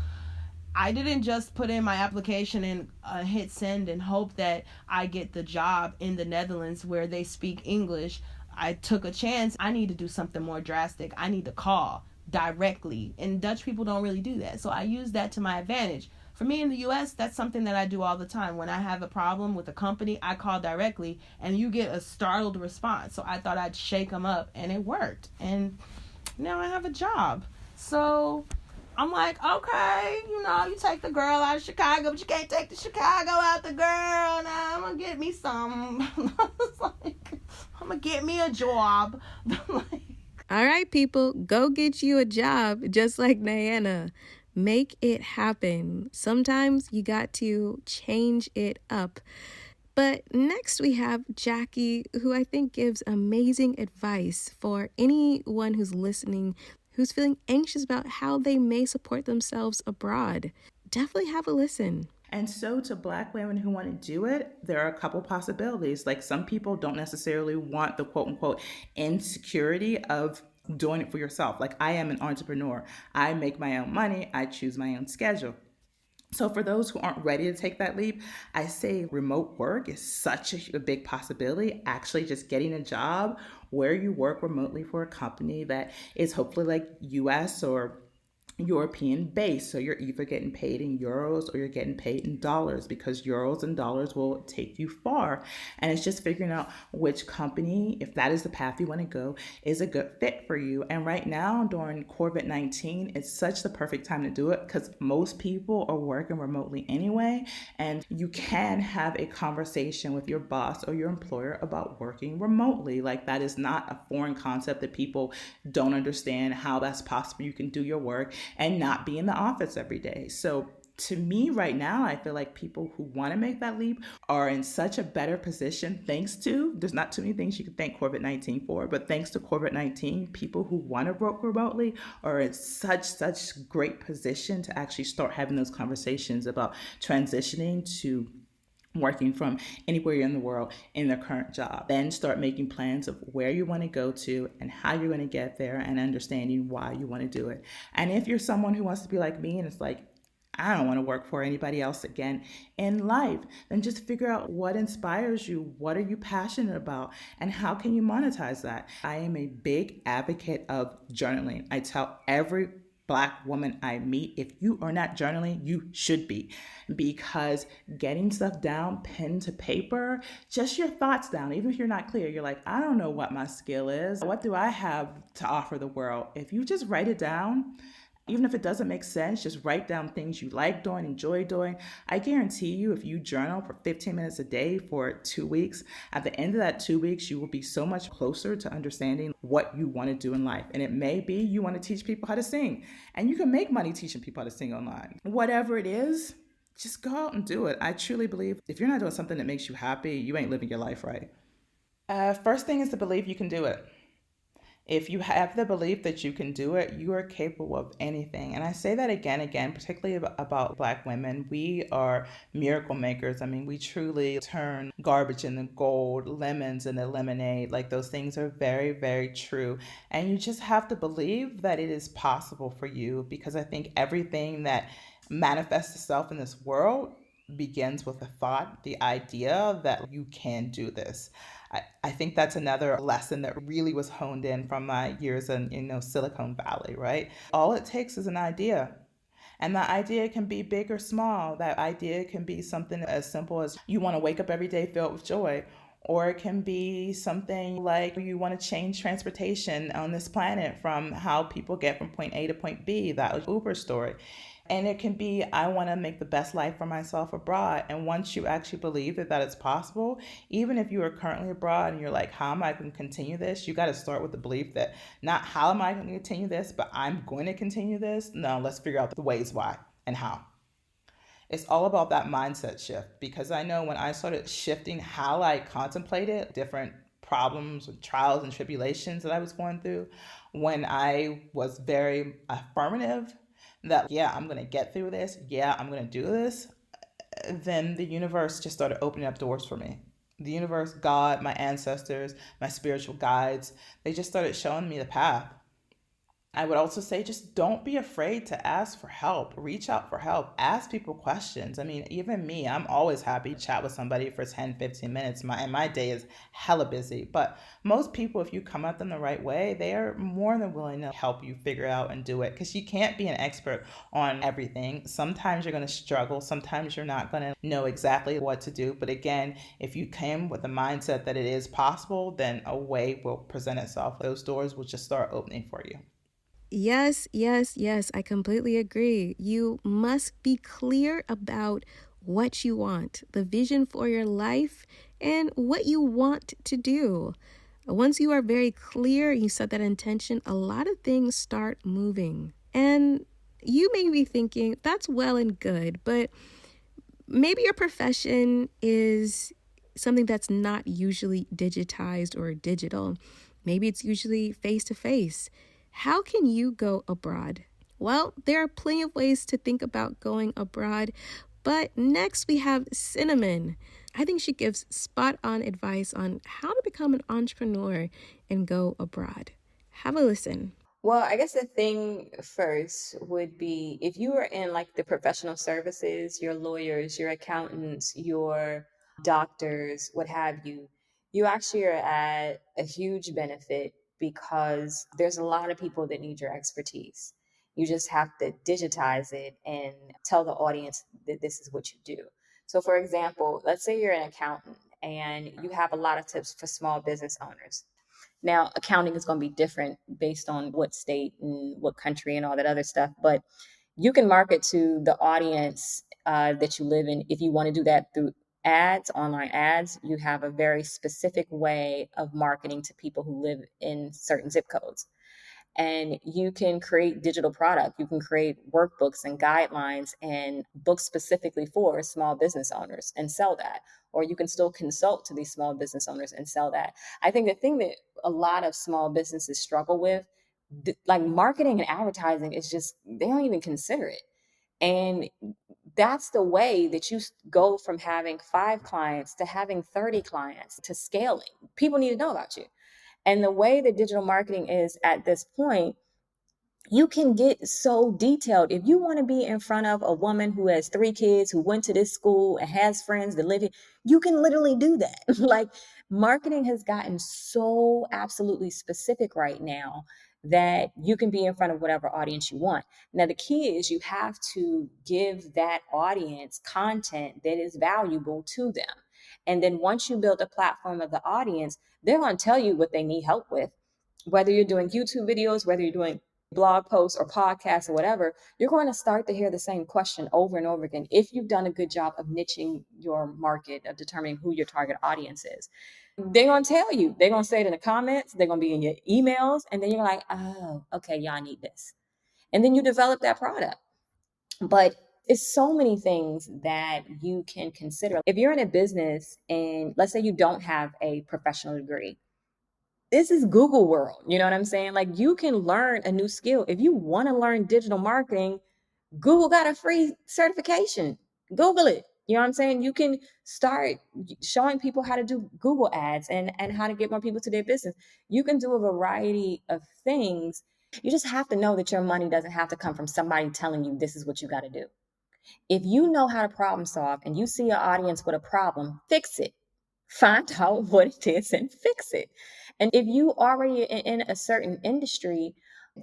I didn't just put in my application and hit send and hope that I get the job in the Netherlands where they speak English. I took a chance. I need to do something more drastic. I need to call directly. And Dutch people don't really do that. So I use that to my advantage. For me in the U.S., that's something that I do all the time. When I have a problem with a company, I call directly, and you get a startled response. So I thought I'd shake them up, and it worked. And now I have a job. So I'm like, okay, you take the girl out of Chicago, but you can't take the Chicago out the girl. Now I'm gonna get me some. Like, I'm gonna get me a job. All right, people, go get you a job just like Diana. Make it happen. Sometimes you got to change it up. But next we have Jackie, who I think gives amazing advice for anyone who's listening, who's feeling anxious about how they may support themselves abroad. Definitely have a listen. And so to Black women who want to do it, there are a couple possibilities. Like, some people don't necessarily want the quote unquote insecurity of doing it for yourself. Like, I am an entrepreneur. I make my own money. I choose my own schedule. So for those who aren't ready to take that leap, I say remote work is such a big possibility. Actually, just getting a job where you work remotely for a company that is hopefully like US or European base. So you're either getting paid in euros or you're getting paid in dollars, because euros and dollars will take you far. And it's just figuring out which company, if that is the path you want to go, is a good fit for you. And right now during COVID-19, it's such the perfect time to do it, because most people are working remotely anyway. And you can have a conversation with your boss or your employer about working remotely. Like, that is not a foreign concept that people don't understand how that's possible. You can do your work and not be in the office every day. So to me right now, I feel like people who want to make that leap are in such a better position there's not too many things you can thank COVID-19 for, but thanks to COVID-19, people who want to work remotely are in such great position to actually start having those conversations about transitioning to working from anywhere in the world in their current job. Then start making plans of where you want to go to and how you're going to get there, and understanding why you want to do it. And if you're someone who wants to be like me and it's like, I don't want to work for anybody else again in life, then just figure out what inspires you, what are you passionate about, and how can you monetize that. I am a big advocate of journaling. I tell every Black woman I meet, if you are not journaling, you should be, because getting stuff down, pen to paper, just your thoughts down, even if you're not clear, you're like, I don't know what my skill is. What do I have to offer the world? If you just write it down, even if it doesn't make sense, just write down things you like doing, enjoy doing. I guarantee you, if you journal for 15 minutes a day for 2 weeks, at the end of that 2 weeks, you will be so much closer to understanding what you want to do in life. And it may be you want to teach people how to sing, and you can make money teaching people how to sing online. Whatever it is, just go out and do it. I truly believe if you're not doing something that makes you happy, you ain't living your life right. First thing is to believe you can do it. If you have the belief that you can do it, you are capable of anything. And I say that again, particularly about Black women. We are miracle makers. I mean, we truly turn garbage into gold, lemons into lemonade. Like, those things are very, very true. And you just have to believe that it is possible for you, because I think everything that manifests itself in this world begins with the thought, the idea that you can do this. I think that's another lesson that really was honed in from my years in Silicon Valley, right? All it takes is an idea. And that idea can be big or small. That idea can be something as simple as you want to wake up every day filled with joy. Or it can be something like you want to change transportation on this planet from how people get from point A to point B, that Uber story. And it can be, I want to make the best life for myself abroad. And once you actually believe that it's possible, even if you are currently abroad and you're like, how am I going to continue this? You got to start with the belief that not how am I going to continue this, but I'm going to continue this. No, let's figure out the ways why and how. It's all about that mindset shift, because I know when I started shifting how I contemplated different problems, trials, and tribulations that I was going through, when I was very affirmative that, yeah, I'm going to get through this, yeah, I'm going to do this, then the universe just started opening up doors for me. The universe, God, my ancestors, my spiritual guides, they just started showing me the path. I would also say, just don't be afraid to ask for help. Reach out for help. Ask people questions. I mean, even me, I'm always happy to chat with somebody for 10, 15 minutes. My day is hella busy. But most people, if you come at them the right way, they are more than willing to help you figure out and do it, because you can't be an expert on everything. Sometimes you're going to struggle. Sometimes you're not going to know exactly what to do. But again, if you came with the mindset that it is possible, then a way will present itself. Those doors will just start opening for you. Yes, yes, yes. I completely agree. You must be clear about what you want, the vision for your life, and what you want to do. Once you are very clear, you set that intention, a lot of things start moving. And you may be thinking, that's well and good, but maybe your profession is something that's not usually digitized or digital. Maybe it's usually face to face. How can you go abroad? Well, there are plenty of ways to think about going abroad. But next we have Cinnamon. I think she gives spot on advice on how to become an entrepreneur and go abroad. Have a listen. Well, I guess the thing first would be if you are in like the professional services, your lawyers, your accountants, your doctors, what have you, you actually are at a huge benefit because there's a lot of people that need your expertise. You just have to digitize it and tell the audience that this is what you do. So, for example, let's say you're an accountant and you have a lot of tips for small business owners. Now, accounting is going to be different based on what state and what country and all that other stuff, but you can market to the audience that you live in. If you want to do that through ads, online ads, you have a very specific way of marketing to people who live in certain zip codes. And you can create digital product. You can create workbooks and guidelines and books specifically for small business owners and sell that. Or you can still consult to these small business owners and sell that. I think the thing that a lot of small businesses struggle with, like marketing and advertising, is just they don't even consider it. And that's the way that you go from having 5 clients to having 30 clients to scaling. People need to know about you. And the way that digital marketing is at this point, you can get so detailed. If you want to be in front of a woman who has 3 kids, who went to this school and has friends that live here, you can literally do that. Like marketing has gotten so absolutely specific right now that you can be in front of whatever audience you want. Now, the key is you have to give that audience content that is valuable to them. And then once you build a platform of the audience, they're going to tell you what they need help with. Whether you're doing YouTube videos, whether you're doing blog posts or podcasts or whatever, you're going to start to hear the same question over and over again if you've done a good job of niching your market, of determining who your target audience is. They're going to tell you, they're going to say it in the comments, they're going to be in your emails, and then you're like, oh, okay, y'all need this. And then you develop that product. But it's so many things that you can consider. If you're in a business and let's say you don't have a professional degree, this is Google world. You know what I'm saying? Like you can learn a new skill. If you want to learn digital marketing, Google got a free certification. Google it. You know what I'm saying? You can start showing people how to do Google ads and how to get more people to their business. You can do a variety of things. You just have to know that your money doesn't have to come from somebody telling you this is what you got to do. If you know how to problem solve and you see your audience with a problem, fix it. Find out what it is and fix it. And if you already in a certain industry,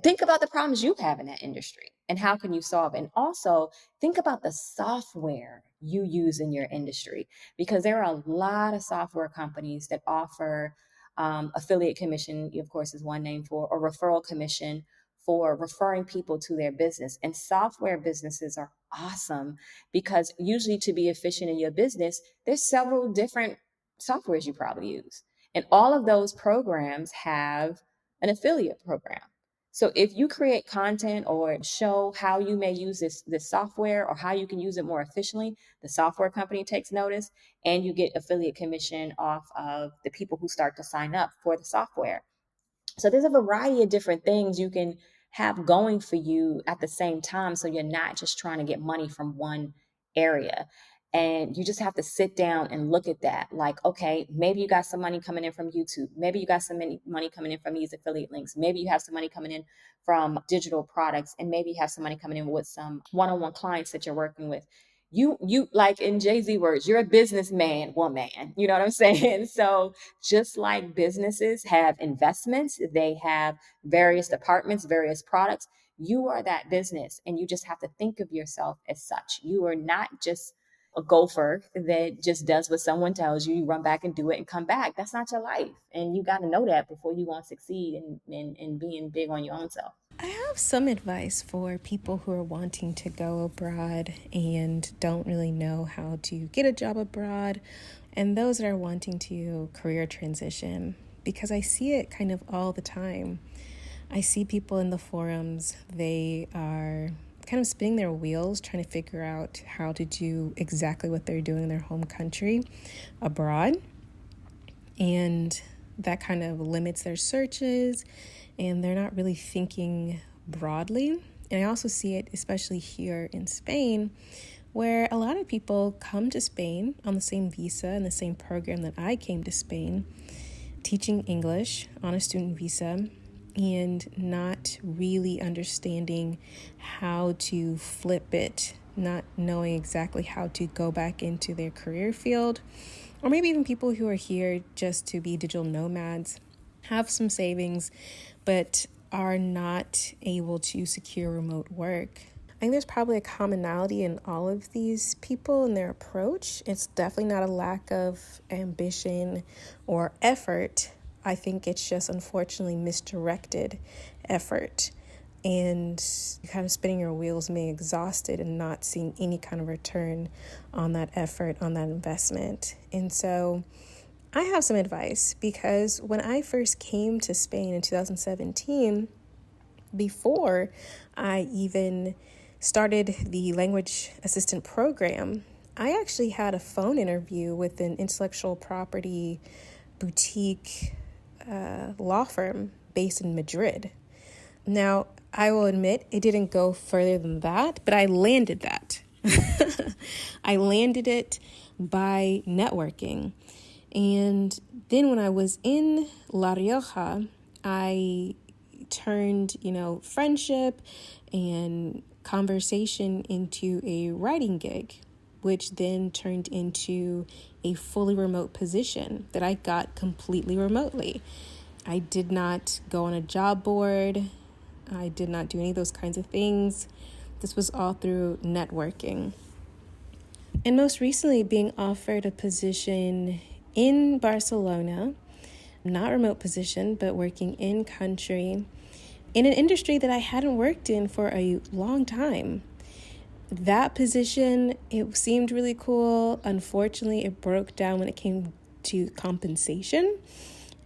think about the problems you have in that industry and how can you solve it. And also think about the software you use in your industry, because there are a lot of software companies that offer affiliate commission, of course, is one name for, or referral commission for referring people to their business. And software businesses are awesome because usually to be efficient in your business, there's several different softwares you probably use. And all of those programs have an affiliate program. So if you create content or show how you may use this software or how you can use it more efficiently, the software company takes notice and you get affiliate commission off of the people who start to sign up for the software. So there's a variety of different things you can have going for you at the same time. So you're not just trying to get money from one area. And you just have to sit down and look at that. Like, okay, maybe you got some money coming in from YouTube. Maybe you got some money coming in from these affiliate links. Maybe you have some money coming in from digital products. And maybe you have some money coming in with some one-on-one clients that you're working with. You like in Jay-Z words, you're a businessman, woman. You know what I'm saying? So just like businesses have investments, they have various departments, various products. You are that business, and you just have to think of yourself as such. You are not just a gopher that just does what someone tells you. You run back and do it and come back. That's not your life. And you got to know that before you want to succeed in being big on your own self. I have some advice for people who are wanting to go abroad and don't really know how to get a job abroad, and those that are wanting to career transition, because I see it kind of all the time. I see people in the forums, they are kind of spinning their wheels trying to figure out how to do exactly what they're doing in their home country abroad. And that kind of limits their searches, and they're not really thinking broadly. And I also see it especially here in Spain, where a lot of people come to Spain on the same visa and the same program that I came to Spain, teaching English on a student visa, and not really understanding how to flip it, not knowing exactly how to go back into their career field, or maybe even people who are here just to be digital nomads, have some savings, but are not able to secure remote work. I think there's probably a commonality in all of these people and their approach. It's definitely not a lack of ambition or effort. I think it's just unfortunately misdirected effort, and kind of spinning your wheels, being exhausted and not seeing any kind of return on that effort, on that investment. And so I have some advice, because when I first came to Spain in 2017, before I even started the language assistant program, I actually had a phone interview with an intellectual property boutique law firm based in Madrid. Now, I will admit it didn't go further than that, but I landed that. I landed it by networking. And then when I was in La Rioja, I turned, friendship and conversation into a writing gig, which then turned into a fully remote position that I got completely remotely. I did not go on a job board. I did not do any of those kinds of things. This was all through networking. And most recently, being offered a position in Barcelona, not remote position, but working in country, in an industry that I hadn't worked in for a long time. That position, it seemed really cool. Unfortunately, it broke down when it came to compensation.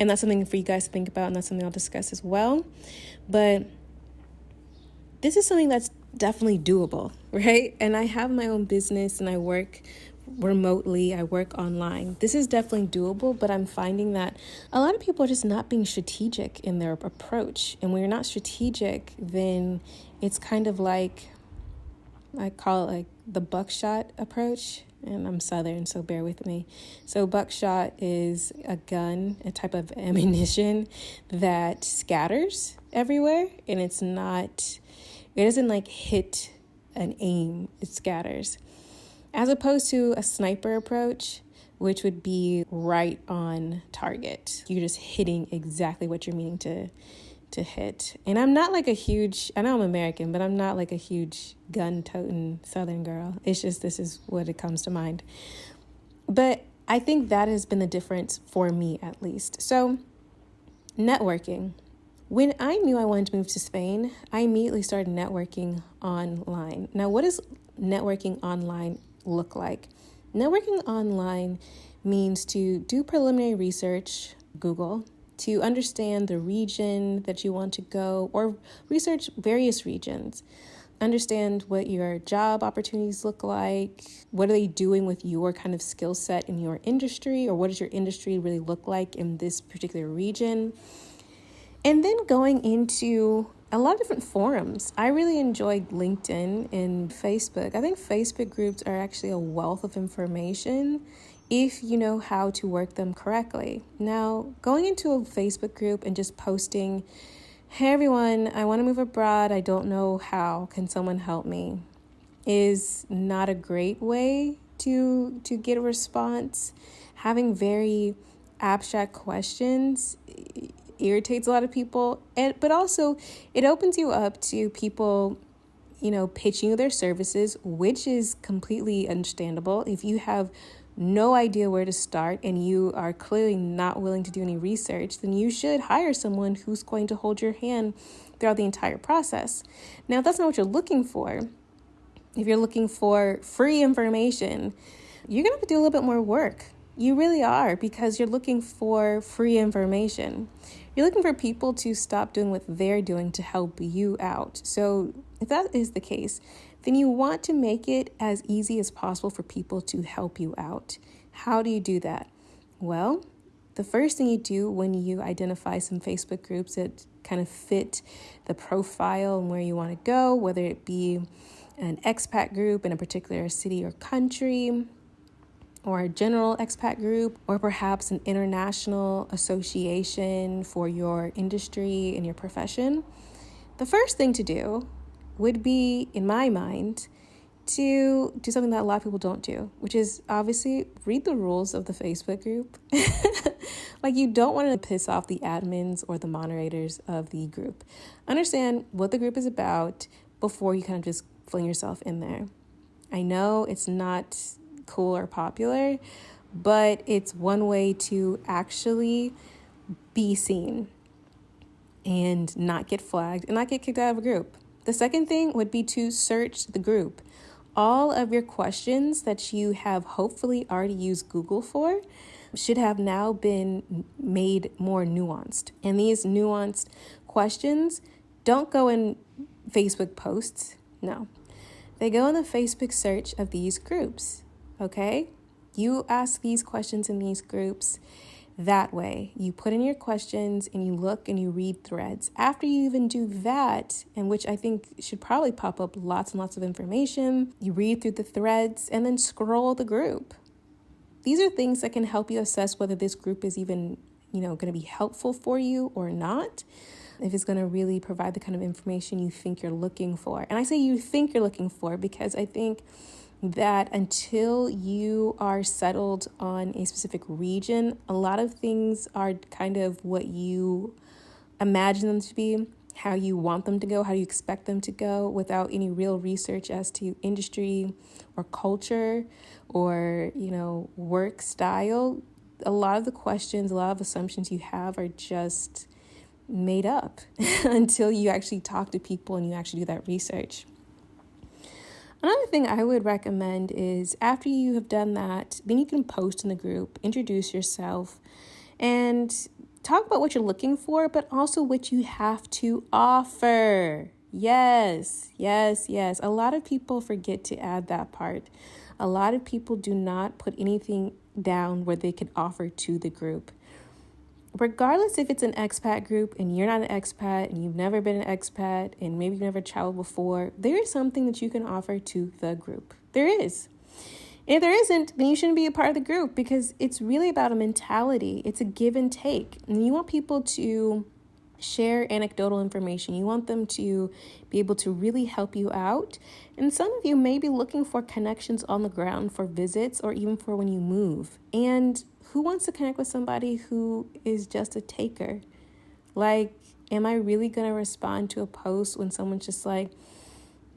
And that's something for you guys to think about, and that's something I'll discuss as well. But this is something that's definitely doable, right? And I have my own business and I work remotely, I work online. This is definitely doable, but I'm finding that a lot of people are just not being strategic in their approach. And when you're not strategic, then it's kind of like, I call it like the buckshot approach. And I'm Southern, so bear with me. So buckshot is a gun, a type of ammunition that scatters everywhere. And it doesn't like hit an aim, it scatters. As opposed to a sniper approach, which would be right on target. You're just hitting exactly what you're meaning to hit. And I'm not like I know I'm American, but I'm not like a huge gun-toting Southern girl. It's just, this is what it comes to mind. But I think that has been the difference for me, at least. So networking. When I knew I wanted to move to Spain, I immediately started networking online. Now, what does networking online look like? Networking online means to do preliminary research, Google, to understand the region that you want to go, or research various regions. Understand what your job opportunities look like. What are they doing with your kind of skill set in your industry, or what does your industry really look like in this particular region? And then going into a lot of different forums. I really enjoyed LinkedIn and Facebook. I think Facebook groups are actually a wealth of information if you know how to work them correctly. Now, going into a Facebook group and just posting, "Hey everyone, I want to move abroad. I don't know how. Can someone help me?" is not a great way to get a response. Having very abstract questions irritates a lot of people, but also it opens you up to people, pitching you their services, which is completely understandable. If you have no idea where to start and you are clearly not willing to do any research, then you should hire someone who's going to hold your hand throughout the entire process. Now, if that's not what you're looking for, if you're looking for free information, you're going to have to do a little bit more work. You really are, because you're looking for free information. You're looking for people to stop doing what they're doing to help you out. So if that is the case, then you want to make it as easy as possible for people to help you out. How do you do that? Well, the first thing you do when you identify some Facebook groups that kind of fit the profile and where you want to go, whether it be an expat group in a particular city or country, or a general expat group, or perhaps an international association for your industry and your profession, the first thing to do would be, in my mind, to do something that a lot of people don't do, which is obviously read the rules of the Facebook group. Like, you don't want to piss off the admins or the moderators of the group. Understand what the group is about before you kind of just fling yourself in there. I know it's not cool or popular, but it's one way to actually be seen and not get flagged and not get kicked out of a group. The second thing would be to search the group. All of your questions that you have hopefully already used Google for should have now been made more nuanced. And these nuanced questions don't go in Facebook posts. No, they go in the Facebook search of these groups. Okay? You ask these questions in these groups that way. You put in your questions and you look and you read threads. After you even do that, and which I think should probably pop up lots and lots of information, you read through the threads and then scroll the group. These are things that can help you assess whether this group is even, going to be helpful for you or not. If it's going to really provide the kind of information you think you're looking for. And I say you think you're looking for because I think that until you are settled on a specific region, a lot of things are kind of what you imagine them to be, how you want them to go, how you expect them to go, without any real research as to industry or culture or, work style. A lot of the questions, a lot of assumptions you have are just made up until you actually talk to people and you actually do that research. Another thing I would recommend is after you have done that, then you can post in the group, introduce yourself, and talk about what you're looking for, but also what you have to offer. Yes. A lot of people forget to add that part. A lot of people do not put anything down where they could offer to the group. Regardless if it's an expat group and you're not an expat and you've never been an expat and maybe you've never traveled before, there is something that you can offer to the group. There is. And if there isn't, then you shouldn't be a part of the group because it's really about a mentality. It's a give and take. And you want people to share anecdotal information. You want them to be able to really help you out. And some of you may be looking for connections on the ground for visits or even for when you move. And who wants to connect with somebody who is just a taker? Like, am I really going to respond to a post when someone's just like,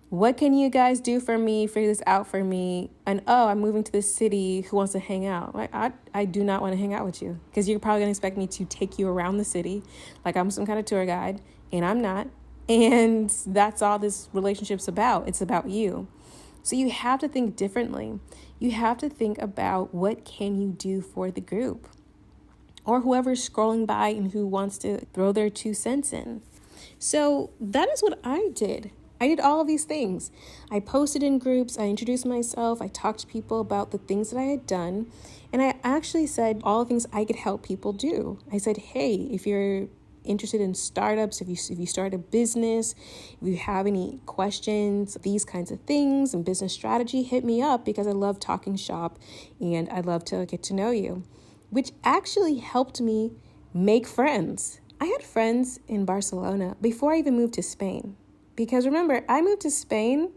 what can you guys do for me? Figure this out for me. And, oh, I'm moving to this city. Who wants to hang out? Like, I do not want to hang out with you because you're probably going to expect me to take you around the city like I'm some kind of tour guide, and I'm not. And that's all this relationship's about. It's about you. So you have to think differently. You have to think about what can you do for the group or whoever's scrolling by and who wants to throw their 2 cents in. So that is what I did. I did all of these things. I posted in groups. I introduced myself. I talked to people about the things that I had done. And I actually said all the things I could help people do. I said, hey, if you're interested in startups, if you start a business, if you have any questions, these kinds of things and business strategy, hit me up because I love talking shop and I love to get to know you, which actually helped me make friends. I had friends in Barcelona before I even moved to Spain because remember, I moved to Spain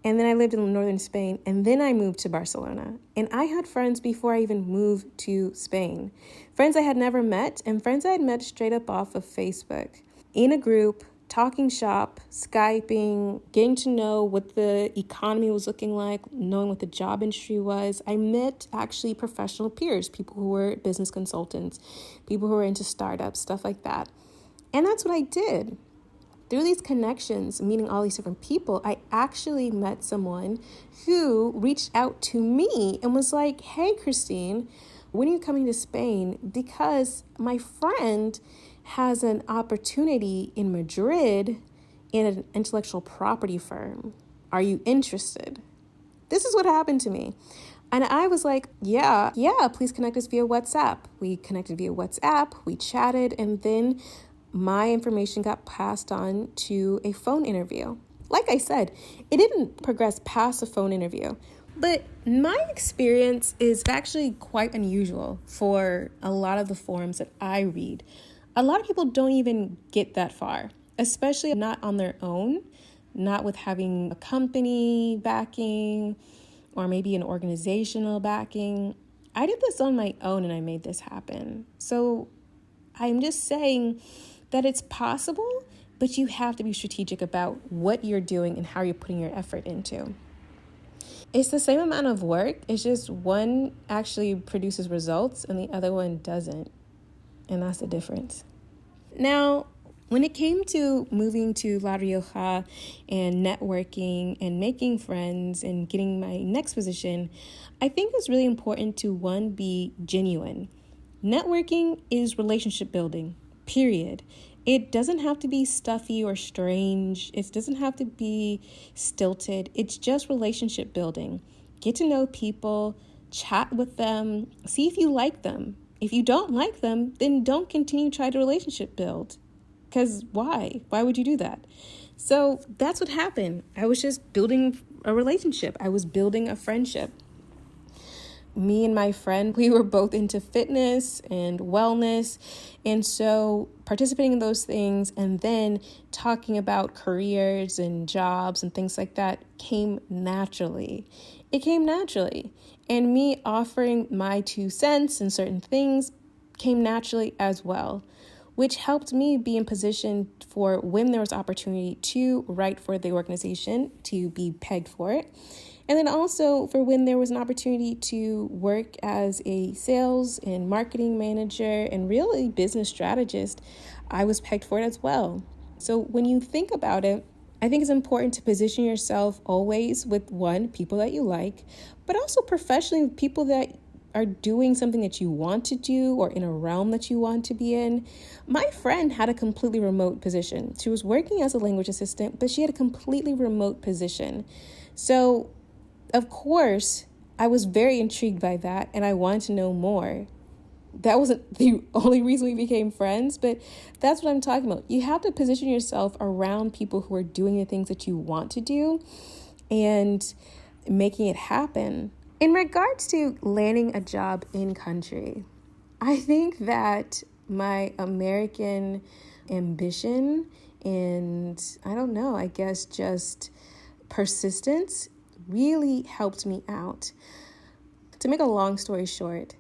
and then I lived in northern Spain and then I moved to Barcelona. And I had friends before I even moved to Spain. Friends I had never met and friends I had met straight up off of Facebook in a group talking shop, Skyping, getting to know what the economy was looking like, knowing what the job industry was. I met actually professional peers, people who were business consultants, people who were into startups, stuff like that. And that's what I did. Through these connections, meeting all these different people, I actually met someone who reached out to me and was like, hey, Christine, when are you coming to Spain? Because my friend has an opportunity in Madrid in an intellectual property firm. Are you interested? This is what happened to me. And I was like, yeah, please connect us via WhatsApp. We connected via WhatsApp, we chatted, and then my information got passed on to a phone interview. Like I said, it didn't progress past a phone interview. But my experience is actually quite unusual for a lot of the forums that I read. A lot of people don't even get that far, especially not on their own, not with having a company backing or maybe an organizational backing. I did this on my own and I made this happen. So I'm just saying that it's possible, but you have to be strategic about what you're doing and how you're putting your effort into. It's the same amount of work. It's just one actually produces results and the other one doesn't. And that's the difference. Now, when it came to moving to La Rioja and networking and making friends and getting my next position, I think it's really important to, one, be genuine. Networking is relationship building, period. It doesn't have to be stuffy or strange. It doesn't have to be stilted. It's just relationship building. Get to know people, chat with them, see if you like them. If you don't like them, then don't continue to try to relationship build. Because why? Why would you do that? So that's what happened. I was just building a relationship. I was building a friendship. Me and my friend, we were both into fitness and wellness. And so participating in those things and then talking about careers and jobs and things like that came naturally. It came naturally. And me offering my 2 cents in certain things came naturally as well, which helped me be in position for when there was opportunity to write for the organization, to be pegged for it. And then also for when there was an opportunity to work as a sales and marketing manager and really business strategist, I was pegged for it as well. So when you think about it, I think it's important to position yourself always with, one, people that you like, but also professionally with people that are doing something that you want to do or in a realm that you want to be in. My friend had a completely remote position. She was working as a language assistant, but she had a completely remote position. So of course, I was very intrigued by that and I wanted to know more. That wasn't the only reason we became friends, but that's what I'm talking about. You have to position yourself around people who are doing the things that you want to do and making it happen. In regards to landing a job in country, I think that my American ambition and I guess just persistence really helped me out. To make a long story short,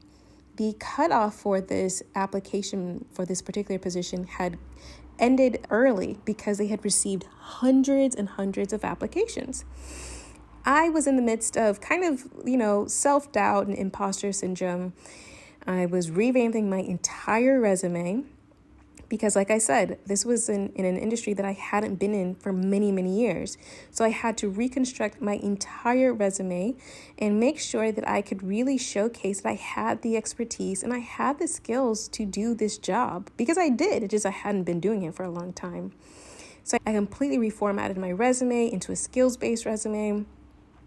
the cutoff for this application for this particular position had ended early because they had received hundreds and hundreds of applications. I was in the midst of kind of, self-doubt and imposter syndrome. I was revamping my entire resume because, like I said, this was in an industry that I hadn't been in for many, many years. So I had to reconstruct my entire resume and make sure that I could really showcase that I had the expertise and I had the skills to do this job, because I did. It's just I hadn't been doing it for a long time. So I completely reformatted my resume into a skills-based resume,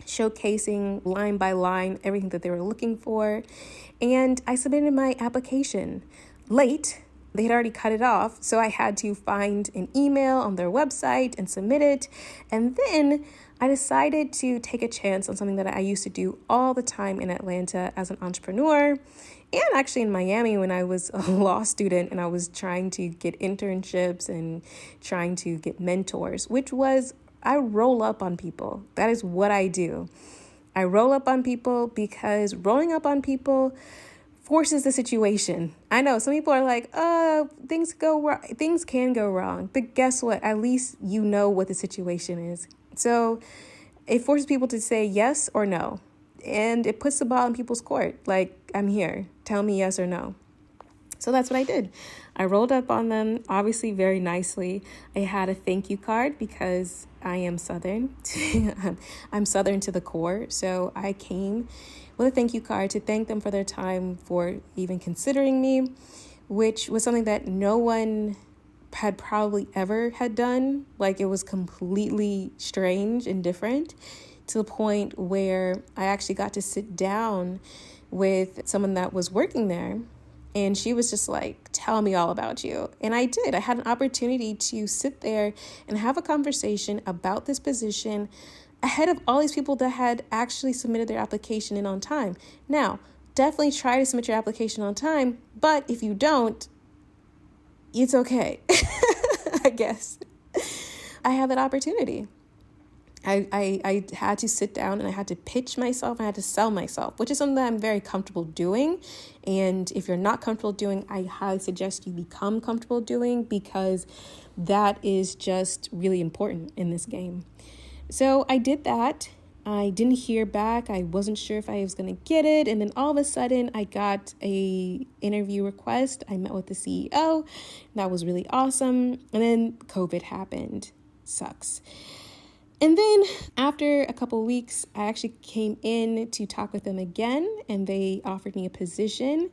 showcasing line by line everything that they were looking for. And I submitted my application late. They had already cut it off, so I had to find an email on their website and submit it. And then I decided to take a chance on something that I used to do all the time in Atlanta as an entrepreneur, and actually in Miami when I was a law student and I was trying to get internships and trying to get mentors, which was I roll up on people. That is what I do. I roll up on people because rolling up on people forces the situation. I know some people are like, things go wrong. Things can go wrong. But guess what? At least you know what the situation is. So it forces people to say yes or no. And it puts the ball in people's court. Like, I'm here. Tell me yes or no. So that's what I did. I rolled up on them, obviously very nicely. I had a thank you card because I am Southern. I'm Southern to the core. So I came with a thank you card to thank them for their time, for even considering me, which was something that no one had probably ever had done. Like, it was completely strange and different, to the point where I actually got to sit down with someone that was working there. And she was just like, tell me all about you. And I did. I had an opportunity to sit there and have a conversation about this position ahead of all these people that had actually submitted their application in on time. Now, definitely try to submit your application on time, but if you don't, it's okay. I guess. I had that opportunity. I had to sit down and I had to pitch myself. I had to sell myself, which is something that I'm very comfortable doing. And if you're not comfortable doing, I highly suggest you become comfortable doing, because that is just really important in this game. So I did that. I didn't hear back. I wasn't sure if I was going to get it. And then all of a sudden I got a interview request. I met with the CEO. That was really awesome. And then COVID happened. Sucks. And then after a couple of weeks, I actually came in to talk with them again, and they offered me a position.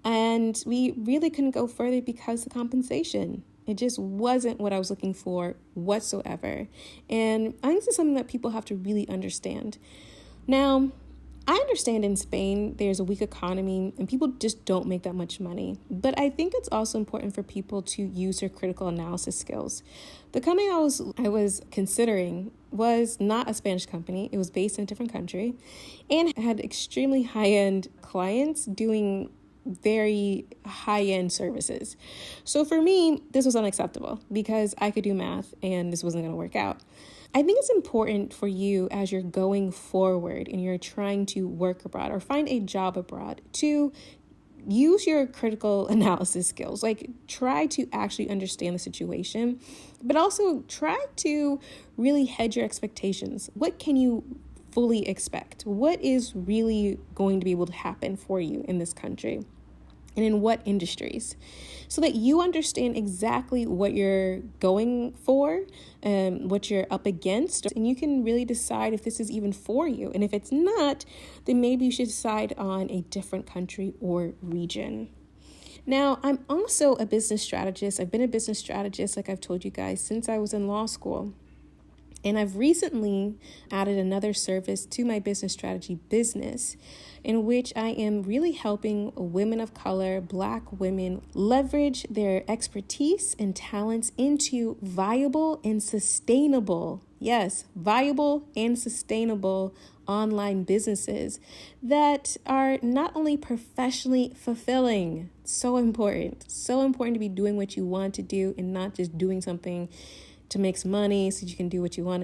And we really couldn't go further because of the compensation. It just wasn't what I was looking for whatsoever. And I think this is something that people have to really understand. Now, I understand in Spain, there's a weak economy and people just don't make that much money. But I think it's also important for people to use their critical analysis skills. The company I was considering was not a Spanish company. It was based in a different country and had extremely high-end clients doing very high-end services. So for me, this was unacceptable because I could do math and this wasn't going to work out. I think it's important for you, as you're going forward and you're trying to work abroad or find a job abroad, to use your critical analysis skills. Like, try to actually understand the situation, but also try to really hedge your expectations. What can you fully expect? What is really going to be able to happen for you in this country? And in what industries, so that you understand exactly what you're going for, what you're up against, and you can really decide if this is even for you. And if it's not, then maybe you should decide on a different country or region. Now, I'm also a business strategist. I've been a business strategist, like I've told you guys, since I was in law school. And I've recently added another service to my business strategy business, in which I am really helping women of color, Black women, leverage their expertise and talents into viable and sustainable, yes, viable and sustainable online businesses that are not only professionally fulfilling, so important to be doing what you want to do and not just doing something to make money so you can do what you want,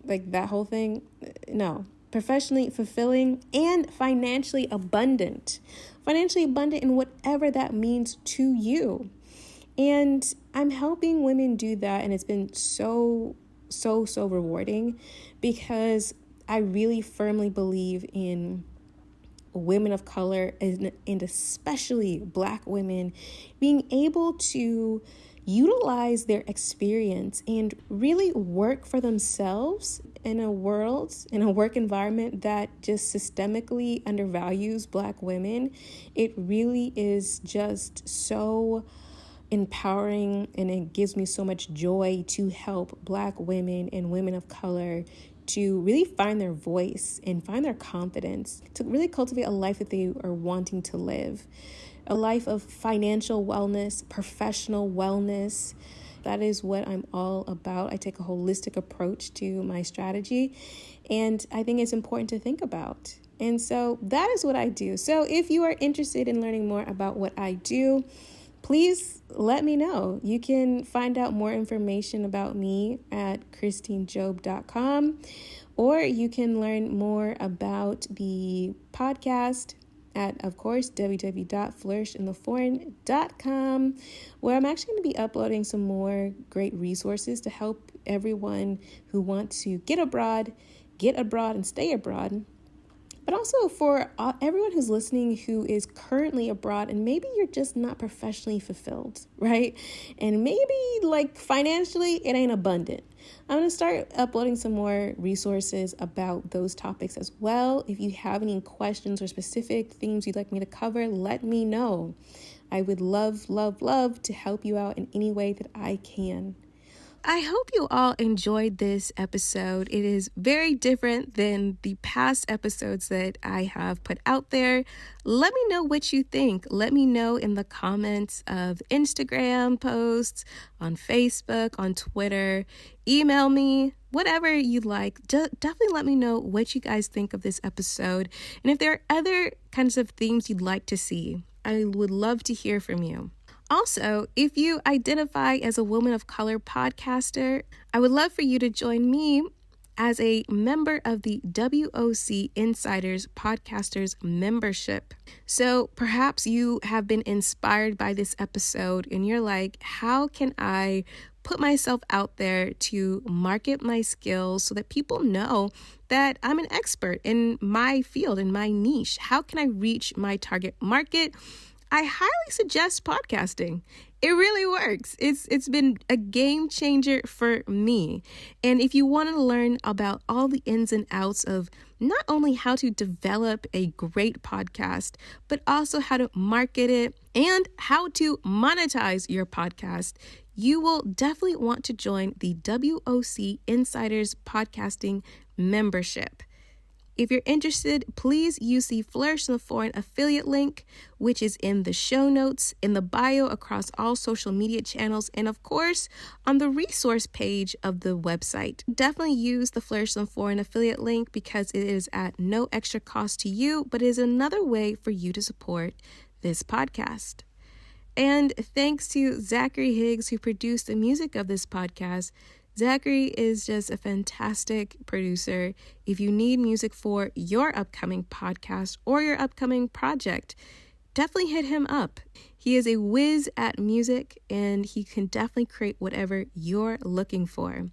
like that whole thing. No, professionally fulfilling and financially abundant in whatever that means to you. And I'm helping women do that. And it's been so rewarding, because I really firmly believe in women of color and especially Black women being able to utilize their experience and really work for themselves in a work environment that just systemically undervalues Black women. It really is just so empowering, and it gives me so much joy to help Black women and women of color to really find their voice and find their confidence, to really cultivate a life that they are wanting to live. A life of financial wellness, professional wellness. That is what I'm all about. I take a holistic approach to my strategy, and I think it's important to think about. And so that is what I do. So if you are interested in learning more about what I do, please let me know. You can find out more information about me at christinejob.com, or you can learn more about the podcast at, of course, www.flourishintheforeign.com, where I'm actually going to be uploading some more great resources to help everyone who wants to get abroad, and stay abroad. But also for everyone who's listening who is currently abroad and maybe you're just not professionally fulfilled, right? And maybe like financially it ain't abundant. I'm going to start uploading some more resources about those topics as well. If you have any questions or specific themes you'd like me to cover, let me know. I would love to help you out in any way that I can. I hope you all enjoyed this episode. It is very different than the past episodes that I have put out there. Let me know what you think. Let me know in the comments of Instagram posts, on Facebook, on Twitter. Email me, whatever you like. Definitely let me know what you guys think of this episode. And if there are other kinds of themes you'd like to see, I would love to hear from you. Also, if you identify as a woman of color podcaster, I would love for you to join me as a member of the WOC Insiders Podcasters membership. So perhaps you have been inspired by this episode and you're like, how can I put myself out there to market my skills so that people know that I'm an expert in my field, in my niche? How can I reach my target market? I highly suggest podcasting. It really works. It's been a game changer for me. And if you want to learn about all the ins and outs of not only how to develop a great podcast, but also how to market it and how to monetize your podcast, you will definitely want to join the WOC Insiders Podcasting membership. If you're interested, please use the Flourish in the Foreign affiliate link, which is in the show notes, in the bio across all social media channels, and of course, on the resource page of the website. Definitely use the Flourish in the Foreign affiliate link because it is at no extra cost to you, but it is another way for you to support this podcast. And thanks to Zachary Higgs, who produced the music of this podcast. Zachary is just a fantastic producer. If you need music for your upcoming podcast or your upcoming project, definitely hit him up. He is a whiz at music and he can definitely create whatever you're looking for.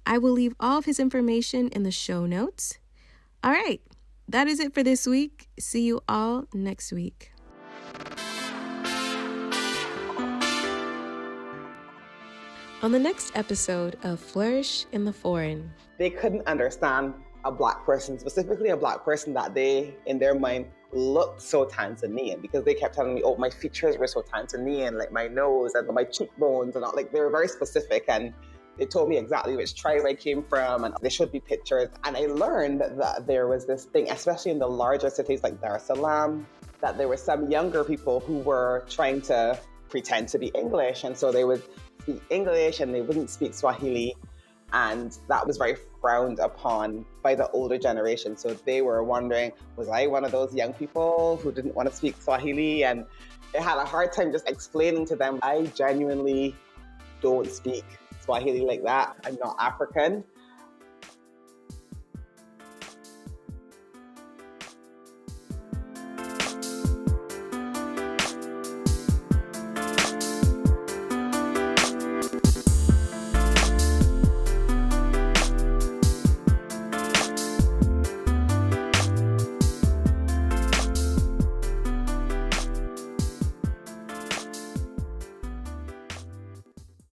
I will leave all of his information in the show notes. All right, that is it for this week. See you all next week. On the next episode of Flourish in the Foreign. They couldn't understand a Black person, specifically a Black person that they, in their mind, looked so Tanzanian, because they kept telling me, oh, my features were so Tanzanian, like my nose and my cheekbones and all, like they were very specific. And they told me exactly which tribe I came from and they showed me pictures. And I learned that there was this thing, especially in the larger cities like Dar es Salaam, that there were some younger people who were trying to pretend to be English. And so they would speak English and they wouldn't speak Swahili, and that was very frowned upon by the older generation. So they were wondering, was I one of those young people who didn't want to speak Swahili? And I had a hard time just explaining to them, I genuinely don't speak Swahili like that. I'm not African.